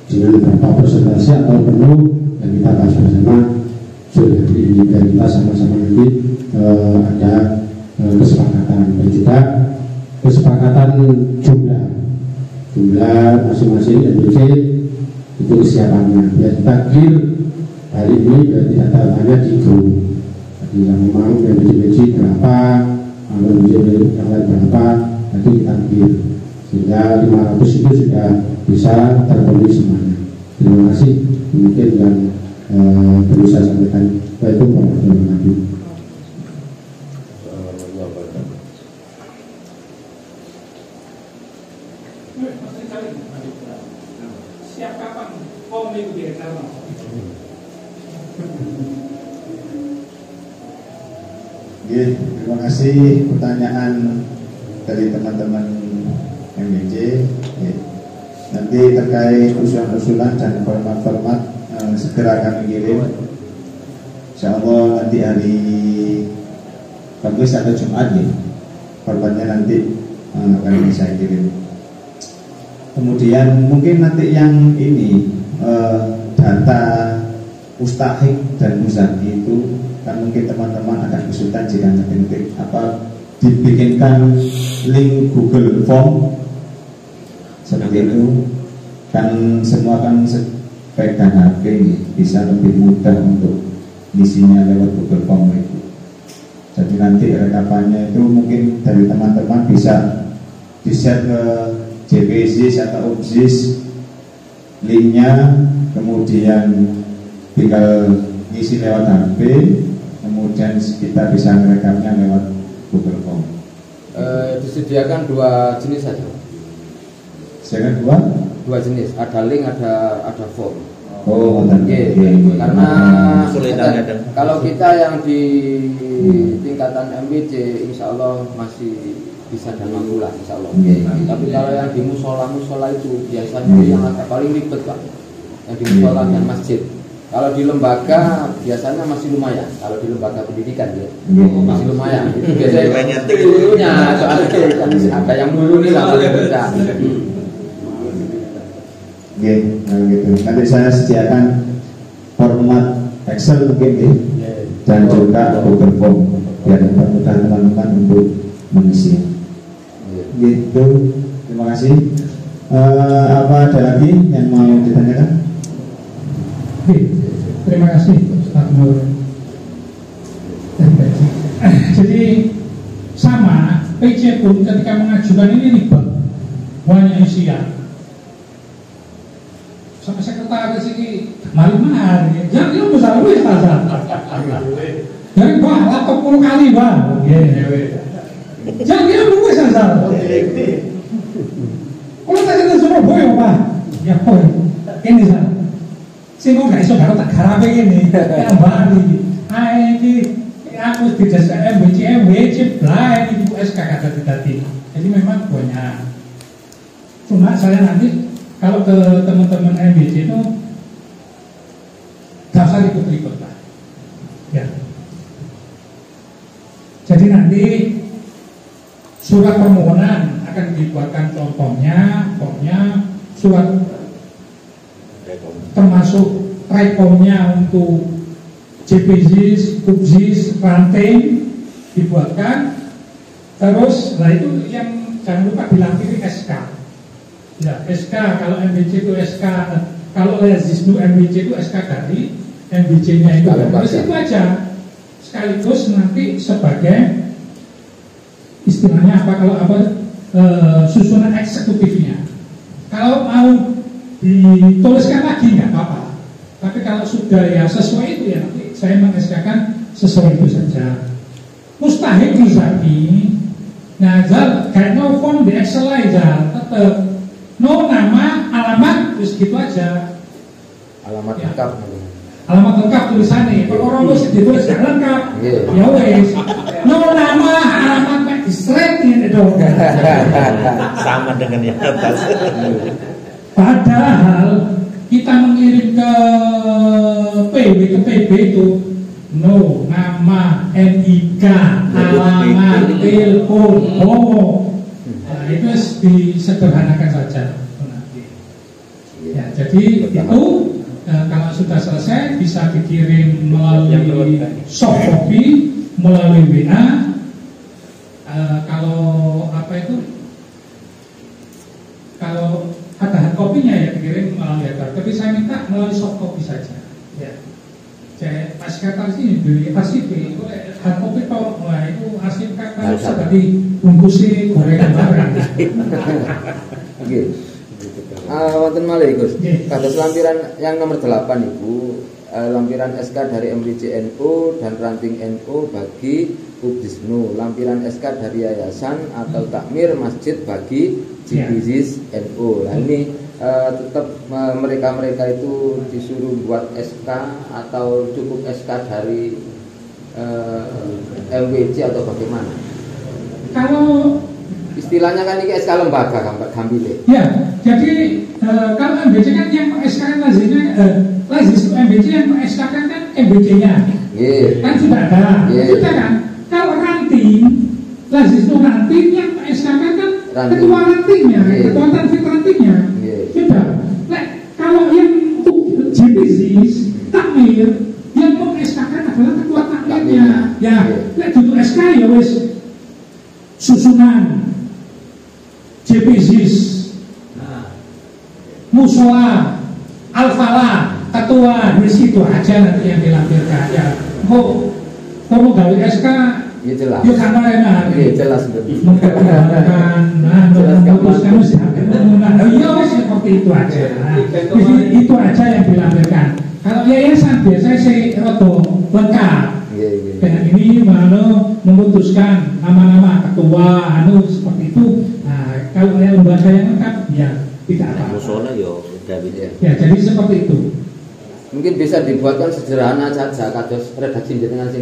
dengan berapa persentase atau penuh dan kita bahas bersama sudah ini dan kita sama-sama nanti ada kesepakatan dan juga kesepakatan jumlah masing-masing MPJ itu kesiapannya. Ya kita clear hari ini biar tidak tanya di grup. Jadi yang memang MPJ berapa, MPJ yang lain berapa, nanti kita clear sehingga 500 itu sudah bisa terpenuhi semuanya. Terima kasih. Mungkin yang perlu saya sampaikan. Baik, warahmatullahi wabarakatuh. Siap kapan Om itu direktur? Terima kasih pertanyaan dari teman-teman MPJ. Nanti terkait usulan-usulan dan format-format segera kami kirim. Insya Allah nanti hari Kamis atau Jumat ya, formatnya nanti akan saya kirim. Kemudian mungkin nanti yang ini data mustahik dan muzaki itu kan mungkin teman-teman akan kesulitan jika ngetik apa dibikinkan link Google Form seperti itu kan, semua kan pegang HP bisa lebih mudah untuk isinya lewat Google Form itu. Jadi nanti rekapannya itu mungkin dari teman-teman bisa di-share ke JPSIS atau UPSIS linknya, kemudian tinggal ngisi lewat HP, kemudian kita bisa merekamnya lewat Google Form. Disediakan 2 jenis saja. Disediakan 2 jenis, ada link, ada form. Oh, karena kalau kita yang di tingkatan MPJ, insya Allah masih bisa dan mampu lah, insya Allah. Tapi kalau yang di musola itu biasanya yang agak paling ribet Pak, yang di musola dan masjid. Kalau di lembaga biasanya masih lumayan. Kalau di lembaga pendidikan ya masih lumayan. Itu biasanya dulunya soalnya kan ada yang dulu nih lah paling besar. Gitu. Nanti saya sediakan format Excel mungkin dan juga Google Form biar mempermudah teman-teman untuk mengisi. Gitu. Terima kasih. Apa ada lagi yang mau ditanyakan? Terima kasih Ustaz Nur. Jadi sama PC pun ketika mengajukan ini ribet, banyak isian. Sampai sekretaris ini mari-mari, jangan dia besar wis saja. Dari bah laptop 10 kali bah. Jangan dia wis saja. Kalau tak ada Surabaya Pak, ya kok ini saja. Sehingga nggak iso karo tak garape ini, yang Bali. Ini aku tidak MBC lah ini Bu SK kata tadi. Jadi memang banyak. Cuma saya nanti kalau ke teman-teman MBC itu gak usah ribet-ribet lah. Ya. Jadi nanti surat permohonan akan dibuatkan contohnya, surat termasuk rekomnya untuk JPZIS, PUBZIS, ranting dibuatkan. Terus, nah itu yang jangan lupa dilampiri SK. Ya, SK kalau MBC itu SK, kalau Lazisnu MBC itu SK dari MBC-nya itu. Terus itu aja. Sekaligus nanti sebagai istilahnya apa kalau susunan eksekutifnya. Kalau mau dituliskan lagi nggak apa-apa. Tapi kalau sudah ya sesuai itu ya nanti saya mengeskakan sesuai itu saja. Mustahil Rizaki ngajal kayak no form di Excel aja tetap no nama alamat terus gitu aja. Alamat lengkap. Alamat lengkap tulisannya. Kalau orang harus ditulis gak lengkap. Ya wes. No nama alamat magistrate ini dong. Sama dengan yang atas. Padahal kita mengirim ke PB itu no nama NIK alamat telepon nah itu disederhanakan saja ya jadi itu kalau sudah selesai bisa dikirim melalui soft copy melalui WA kalau ada hard copy-nya ya dikirim melalui letter, tapi saya minta melalui soft copy saja. Ya, saya arsip ini di arsip, hard copy tolong mulai itu arsip kata seperti bungkusi gorengan barang. Oke. Wonten malih Gus. Kados lampiran yang nomor 8 Ibu, lampiran SK dari MBCNU dan ranting NU bagi PUBZISNU, lampiran SK dari yayasan atau takmir masjid bagi JPZIS NU. Nah ini tetap mereka itu disuruh buat SK atau cukup SK dari MWC atau bagaimana? Kalau istilahnya kan ini SK lembaga gambile. Ya, jadi kalau MBC kan yang SK kan lazis MBC yang SK kan MBC-nya. Kan sudah ada. Sudah kan? Kalau ranting lazis ranting yang SK kan ketua rantingnya, ketua tanfid rantingnya. Sudah. Kalau yang JPZIS takmir yang mau SK kan adalah ketua takmirnya. Ya, duduk SK ya wes susunan JPZIS, musola, alfala, ketua, di situ aja nanti yang dilampirkan. Ya, mau gawe SK, ya jelas. Yuk kamar jelas betul. Memutuskan ya seperti itu aja. Itu aja yang dilampirkan. Kalau yayasan biasanya saya roto lengkap. Dengan ini memutuskan nama-nama ketua, seperti itu. Nah, kalau lembaga yang lengkap, ya tidak apa-apa. Ya, jadi seperti itu. Mungkin bisa dibuatkan sederhana saja, kados redaksi dengan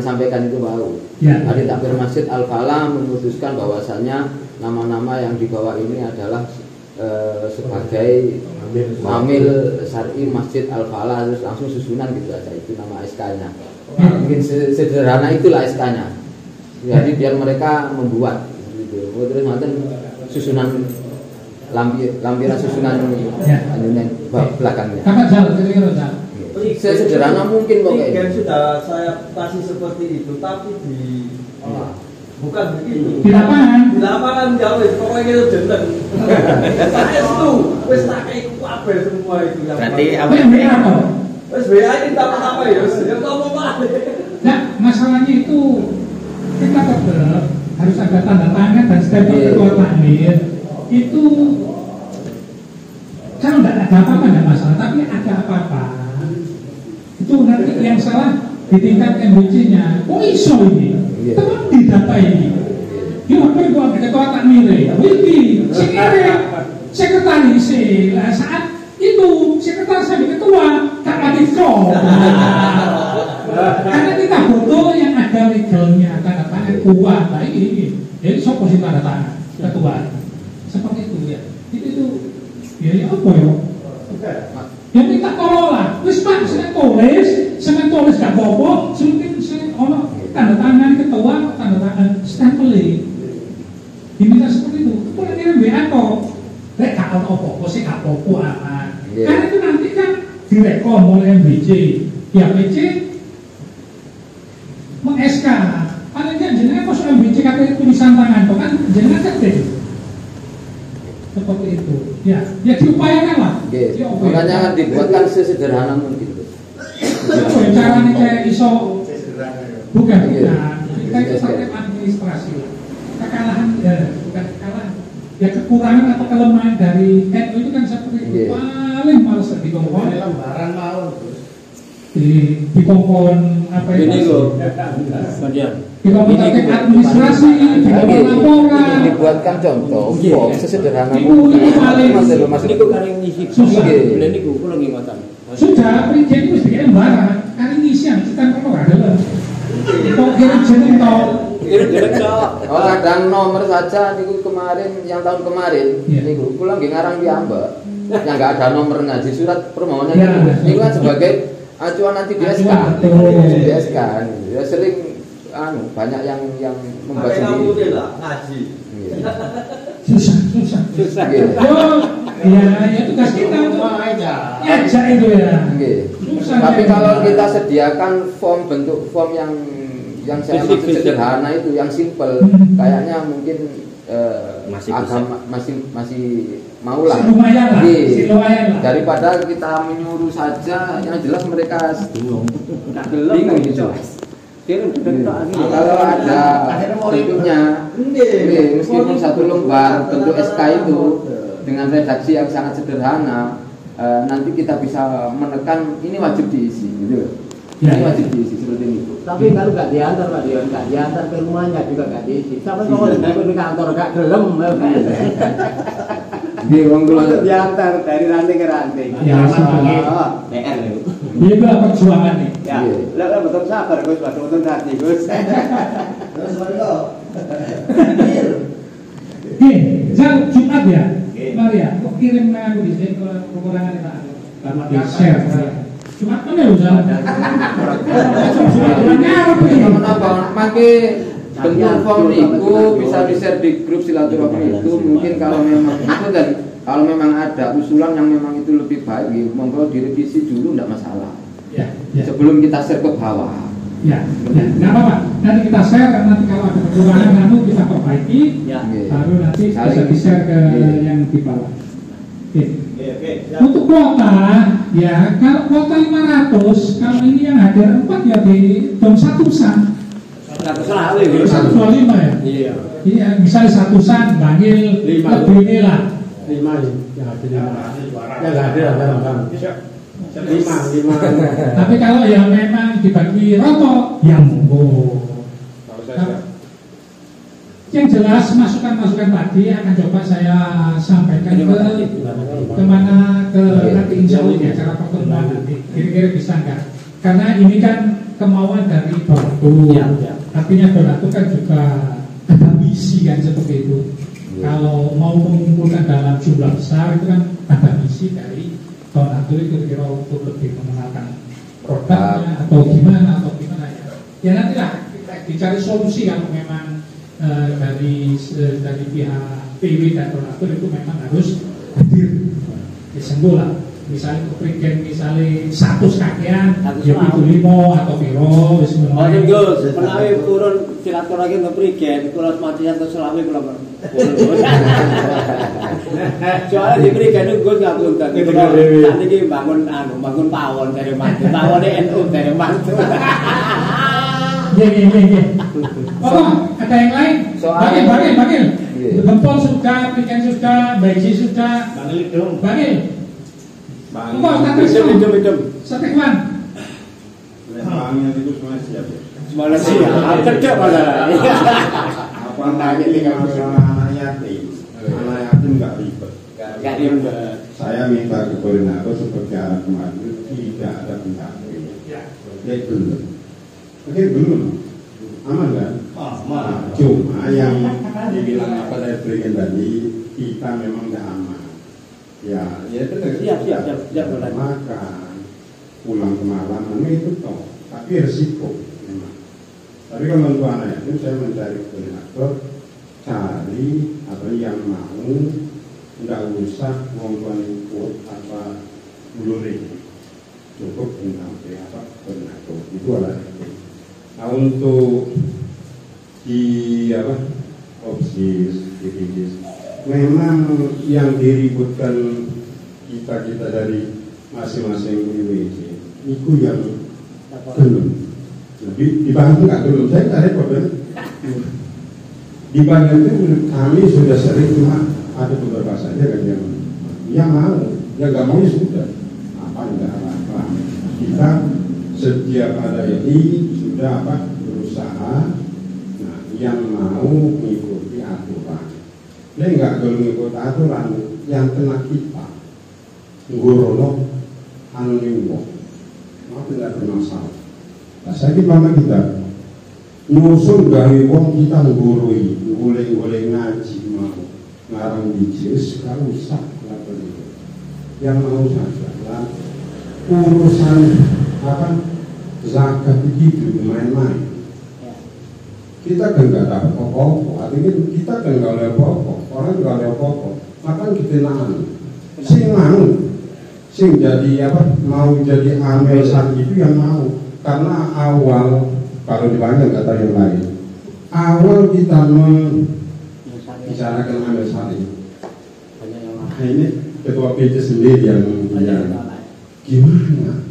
sampaikan itu baru. Ya. Hari takbir masjid Al-Falah memutuskan bahwasanya nama-nama yang dibawa ini adalah sebagai Mamil Syar'i Masjid Al-Falah, terus langsung susunan gitu aja, itu nama SK-nya. Mungkin sederhana itulah SK-nya. Jadi biar mereka membuat gitu. Terus nanti susunan lampiran susunan belakangnya. Sederhana mungkin pokoknya. Sudah saya kasih seperti itu, tapi bukan begitu. Di lapangan jauh, pokoknya itu jeneng. Saya itu, wes tak kayak apa semua itu. Berarti apa? Wes WA ini apa ya? Yang ngomong apa? Nah, masalahnya itu kita tetap harus ada tanda tangan dan stempel ketua takmir. Itu kalau tidak ada apa-apa tidak masalah, tapi ada apa-apa itu nanti yang salah di tingkat MBC-nya. Oh iso ini, teman di data ini. Yo apa itu ada ketua takmir? Wiki, sekretaris saat itu sekretaris sampai ketua tak aktif kok. Karena kita butuh yang ada legalnya, tanda tangan kuat. Nah ini. Jadi sopo sih tanda tangan ketua. Seperti itu ya. Itu ya apa ya? Ya minta tolong lah. Wis Pak, saya tulis gak apa-apa. Saya ono tanda tangan ketua, tanda tangan stempel. Diminta seperti itu. Kalau ngirim WA kok, gak apa-apa, sih gak apa-apa aman. Karena itu nanti kan direkom oleh MBC, ya MBC meng-SK. Paling kan jenengan kok MBC katanya tulisan tangan, kok kan jenengan ketik. Seperti itu. Ya diupayakan lah. Makanya dibuatkan sesederhana mungkin. Caranya kayak iso bukan. Kita itu pakai administrasi. Kekalahan bukan kekalahan. Ya kekurangan atau kelemahan dari NU itu kan seperti itu. Paling males di kongkon. Lembaran mau di kongkon apa itu? Ini kok. Di kongkon administrasi, di kongkon laporan. Dibuatkan contoh, form sesederhana mungkin. Itu paling ini kok kali ngisi susah. Bener niku kula nggih ngoten. Sudah, jadi mesti kayak lembaran. Kali ngisi yang kita perlu adalah kok kirim jeneng tol. Oh, kadang nomor saja niku kemarin yang tahun kemarin niku kula nggih ngarang piyambak. Yang enggak ada nomornya di surat permohonan niku kan sebagai acuan nanti di SK. Di SK. Ya sering banyak yang membuat sendiri. Ngaji. Susah. Ya tugas kita untuk ngajak itu ya. Tapi kalau kita sediakan bentuk form yang saya maksud sederhana itu, yang simple, kayaknya mungkin masih mau lah. Lumayan lah. Daripada kita menyuruh saja, yang jelas mereka bingung gitu. Kalau ada bentuknya, meskipun satu lembar bentuk SK itu dengan redaksi yang sangat sederhana, nanti kita bisa menekan ini wajib diisi, gitu. Ini wajib diisi seperti itu. Tapi kalau nggak diantar Pak Dion, nggak diantar ke rumahnya juga nggak diisi. Sampai kalau di kantor nggak gelem, diantar dari ranting ke ranting. Ya, PR itu. Itu perjuangan nih. Ya, lah betul sabar Gus, betul hati Gus. Terus monggo. Zal Jumat ya. Mari ya, kok kirim aku di sini kekurangan kita. Karena di share. Jumat kan ya Zal. Kenapa? Pakai bentuk form itu bisa di-share di grup silaturahmi itu. Mungkin kalau memang itu dan kalau memang ada usulan yang memang itu lebih baik, monggo direvisi dulu, tidak masalah. Ya. Sebelum kita share ke bawah. Ya, nggak apa-apa. Nanti kita share, nanti kalau ada kekurangan kita perbaiki, baru nanti bisa di-share ke yang di bawah. Oke. Untuk kuota, ya kalau kuota 500, kalau ini yang hadir 4 ya di dom 1 san. 125 ya. Iya, misalnya 1 san, bangil lebih ini lah. 5 yang hadir 5. Yang hadir ada 5. Tapi kalau yang memang dibagi roto, ya monggo. Yang jelas masukan-masukan tadi akan coba saya sampaikan kemana nanti insya Allah di acara pertemuan nanti. Kira-kira bisa nggak? Karena ini kan kemauan dari donatur. Artinya donatur kan juga ada misi kan seperti itu. Kalau mau mengumpulkan dalam jumlah besar itu kan ada misi dari donatur itu kira untuk lebih mengenalkan produknya atau gimana ya. Ya nantilah kita dicari solusi kalau memang dari pihak PW dan donatur itu memang harus hadir. Disembuh lah. Misalnya keprigen misalnya 100 kakean, ya itu 5 atau piro, wis ngono. Oh Gus, menawi turun silaturahmi keprigen, kula mati atau selami kula. Soalnya di prigen Gus ngapunten. Saat iki bangun pawon dari mantu. Pawone NU dari mantu. Iya. Oh, ada yang lain? Bagil. Gempol sudah, prigen sudah, baji sudah. Bagil. Hidup. Satekwan. Bangnya itu semua siap. Semua siap. Kerja malah. Apa namanya masalah anak yatim? Anak yatim nggak ribet. Nggak ribet. Saya minta ke koordinator seperti anak kemarin tidak ada pencapai. Ya belum. Oke, belum. Aman kan? Nah, cuma yang dibilang apa dari berikan tadi, kita memang nggak aman. Ya benar. Siap. Makan, pulang kemalaman itu toh, tapi resiko memang. Tapi kalau untuk anak itu saya mencari koordinator, cari apa yang mau, nggak usah uang ikut apa buluring, cukup tentang apa koordinator itu adalah. Nah untuk di apa opsis, memang yang diributkan kita dari masing-masing WWC itu yang belum. Lebih dibantu nggak belum? Saya nggak repot kan? Dibantu itu kami sudah sering, cuma ada beberapa saja kan yang mau, yang nggak mau ya sudah. Apa enggak apa-apa. Kita setiap ada ini sudah apa berusaha. Nah, yang mau mengikuti aturan. Dia enggak kalau mengikuti aturan yang kena kita. Ngorono anu niwo. Mau tidak bermasalah. Nah, saya mama kita nyusun gawe wong kita nggurui, boleh ngaji mau ngarang bijis kalau usah lakukan itu. Yang mau saja lah urusan apa zakat itu main-main. Kita kan nggak dapat apa-apa, artinya kita kan nggak oleh apa-apa, orang nggak oleh apa-apa, maka kita nahan. Sing mau, sing jadi apa, mau jadi amil saat itu yang mau, karena awal kalau dipanggil kata yang lain, awal kita membicarakan amil saat itu, ini ketua PJ sendiri yang gimana?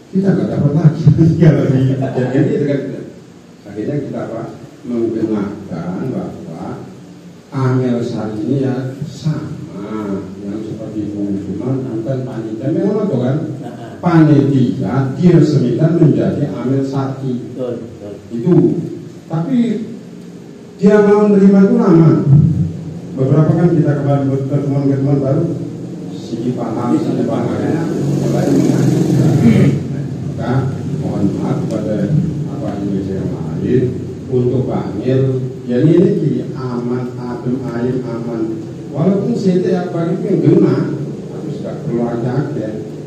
Kita nggak dapat lagi kalau jadi itu kan akhirnya kita apa menggunakan bahwa amil saat ini ya sama yang seperti pengumuman bukan panitia memang itu kan panitia diresmikan menjadi amil sati itu tapi dia mau menerima itu lama beberapa kan kita kemarin pertemuan baru si paham mulai mengajukan maka mohon maaf kepada apa Indonesia yang lain untuk panggil ya ini aman adem ayem aman walaupun setiap pagi itu yang gena harus gak perlu ada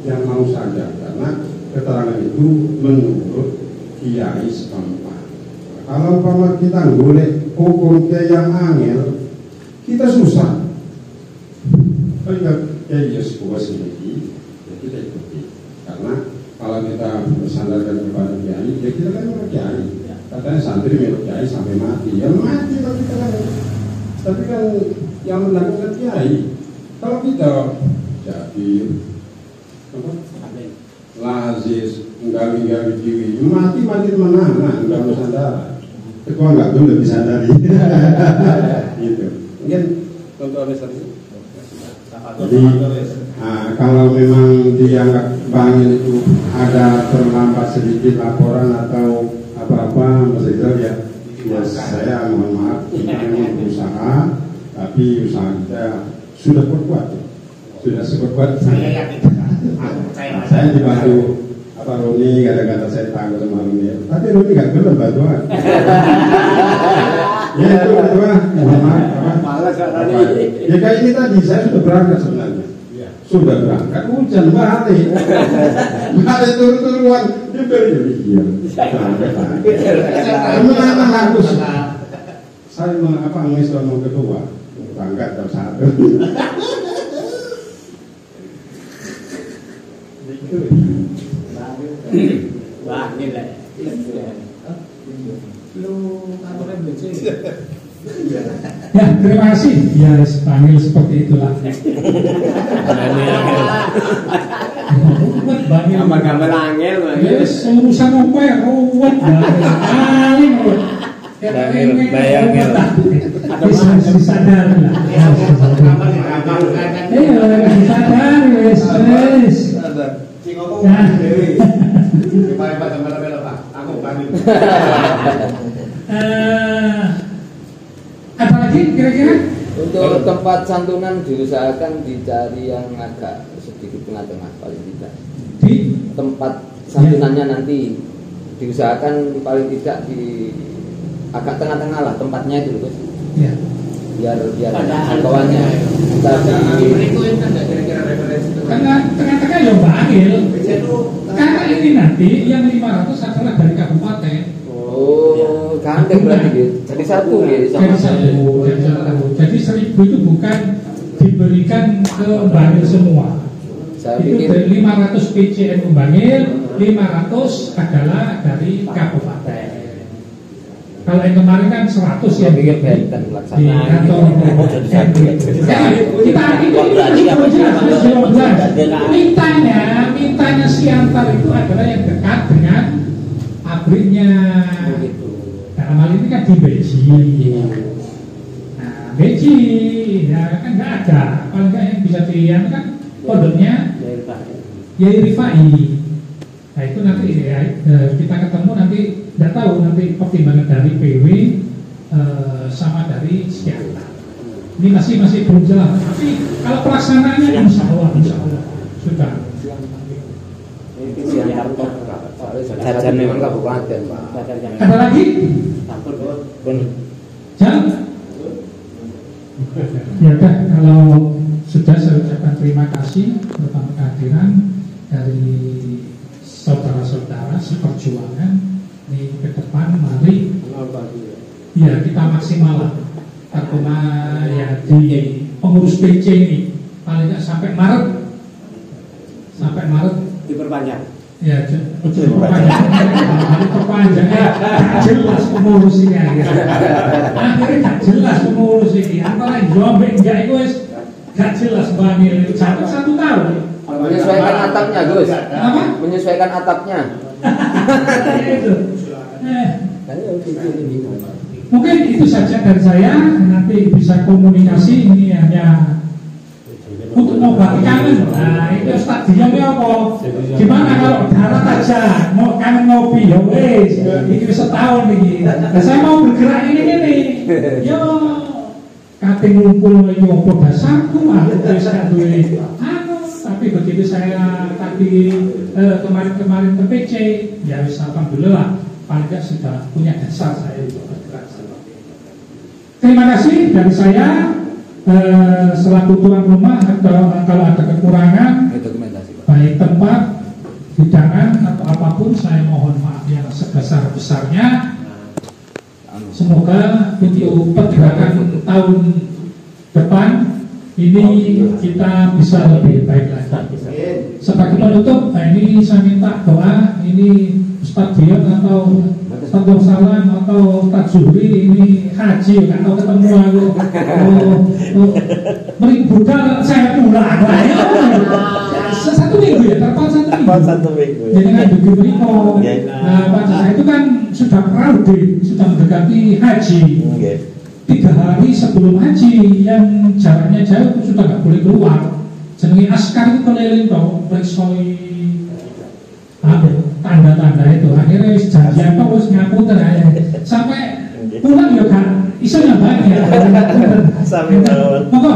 yang mau saja karena keterangan itu menurut kiai setempat. Kalau umpama kita boleh hukum ke yang angel kita susah kalau ya sebuah sendiri ya kita ikuti karena kalau kita bersandarkan kepada kiai, ya kita kan orang kiai. Katanya santri milik kiai sampai mati. Ya mati kalau kita kan. Tapi kan yang melakukan kiai. Kalau kita jadi apa? Lazis, nggali-nggali diri, mati mana? Enggak bersandar. Ketua enggak dulu lebih sadari. Gitu. Mungkin contoh misalnya. Jadi kalau memang dianggap bangil itu ada terlambat sedikit laporan atau apa-apa maksudnya ya saya mohon maaf kita memang berusaha tapi usaha kita sudah sekuat saya dibantu apa Roni kadang-kadang saya takut sama Roni tapi Roni nggak belum bantuan ya itu bantuan mohon maaf ya kayak ini tadi saya sudah berangkat sebenarnya sudah berangkat hujan balik turun-turunan dia beri iya menang aku saya apa ngestor mau ketua berangkat jam 1 wah ini lah lu kantornya BC ya, terima kasih. Ya, panggil seperti itulah. Gambar-gambar angel, yes, urusan apa ya? Ruwet, paling ruwet. Bayangin. Disadar lah. Disadar, yes. Si ngomong Dewi. Pak gambar-gambar Pak. Aku panggil. Apalagi kira-kira untuk tempat santunan diusahakan dicari yang agak sedikit tengah-tengah paling tidak di tempat santunannya nanti diusahakan paling tidak di agak tengah-tengah lah tempatnya itu Gus. Ya. Biar jangkauannya kita karena tengah-tengah ya Bangil. Karena ini nanti yang 500 adalah dari kabupaten. Oh, gandeng berarti gitu. Jadi satu ya. Jadi 1000 itu bukan diberikan ke Bangil semua. Itu dari 500 PCNU Bangil, 500 adalah dari kabupaten. Kalau yang kemarin kan 100 ya bikin benten pelaksanaan. Mintanya Siantar itu adalah yang dekat dengan pabriknya. Dalam hal ini kan di Beji. Nah, Beji ya kan nggak ada. Paling nggak yang bisa dilihat kan pondoknya Yai Rifai. Nah itu nanti ya, kita ketemu nanti. Tidak tahu nanti pertimbangan dari PW sama dari Siantar. Ini masih belum jelas. Tapi kalau pelaksanaannya insya Allah sudah. Jajan memang kabupaten Pak. Ada lagi? Jam? Ya udah, kalau sudah saya ucapkan terima kasih terutama kehadiran dari saudara-saudara seperjuangan. Ini ke depan mari ya kita maksimal terutama ya di pengurus PC ini paling nggak sampai Maret diperpanjang ya diperpanjang jelas pengurus ini akhirnya gak jelas pengurus ini antara jawab enggak itu gak jelas Bangil itu satu tahun menyesuaikan atapnya Gus. Apa? Menyesuaikan atapnya. Mungkin itu saja dari saya. Nanti bisa komunikasi. Ini hanya untuk mengobati kangen. Nah itu stadionnya apa? Gimana kalau darat aja mau kangen ngopi ya wes. Ini setahun ini. Nah, saya mau bergerak ini. Yo kate ngumpul yo padha saku aku wis gak duwe tapi begitu saya tadi kemarin ke PC ya wis alhamdulillah paling tidak sudah punya dasar saya untuk bergerak seperti itu. Terima kasih dari saya selaku tuan rumah atau kalau ada kekurangan baik tempat hidangan atau apapun saya mohon maaf yang sebesar-besarnya. Semoga untuk pergerakan tahun depan ini kita bisa lebih baik lagi. Sebagai penutup, ini saya minta doa. Ini stadion atau stadion salam atau Ustaz Zuhri ini haji nggak tahu ketemu aku. Budal saya pulang lah ya. 1 minggu ya, tepat 1 minggu. Jadi kan begini kok. Nah, pada saya itu kan sudah crowded, sudah mendekati haji. 3 hari sebelum haji yang jaraknya jauh itu sudah nggak boleh keluar. Jenenge askar itu keliling toh, bersoi tanda-tanda itu. Akhirnya janjian toh harus ngaputer aja. Sampai pulang ya kan, iso nyambang ya. Sampai tahun. Monggo,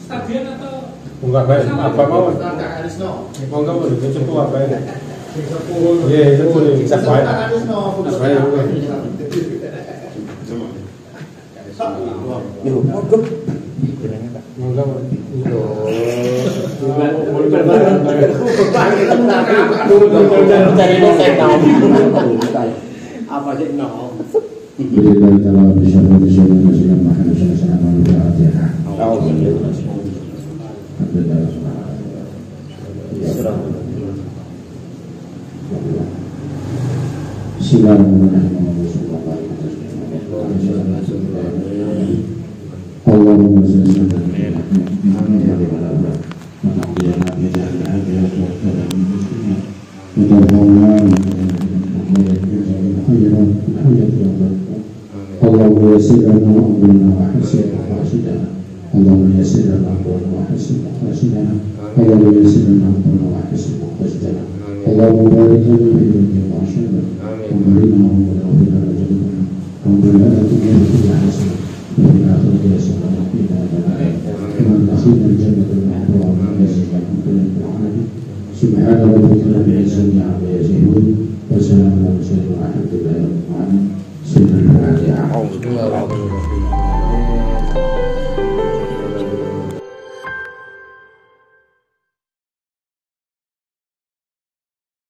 stadion atau enggak baik apa mau? Monggo mau dicukup apa ini? Iya, itu boleh bisa baik. Apa sih no? Allahumma salli اللهم يسر لنا امرنا وحسن مقاصدنا اللهم يسر لنا امرنا وحسن مقاصدنا اللهم يسر لنا امرنا وحسن مقاصدنا اللهم بارك لنا في دنيا وعشرنا وبارنا وغفرنا لنا ربنا اتنا في الدنيا حسنه وفي الاخره حسنه وقنا عذاب النار ومن دخلنا الجنه المحروم من يزيد عن كل سبحان ربك رب العزه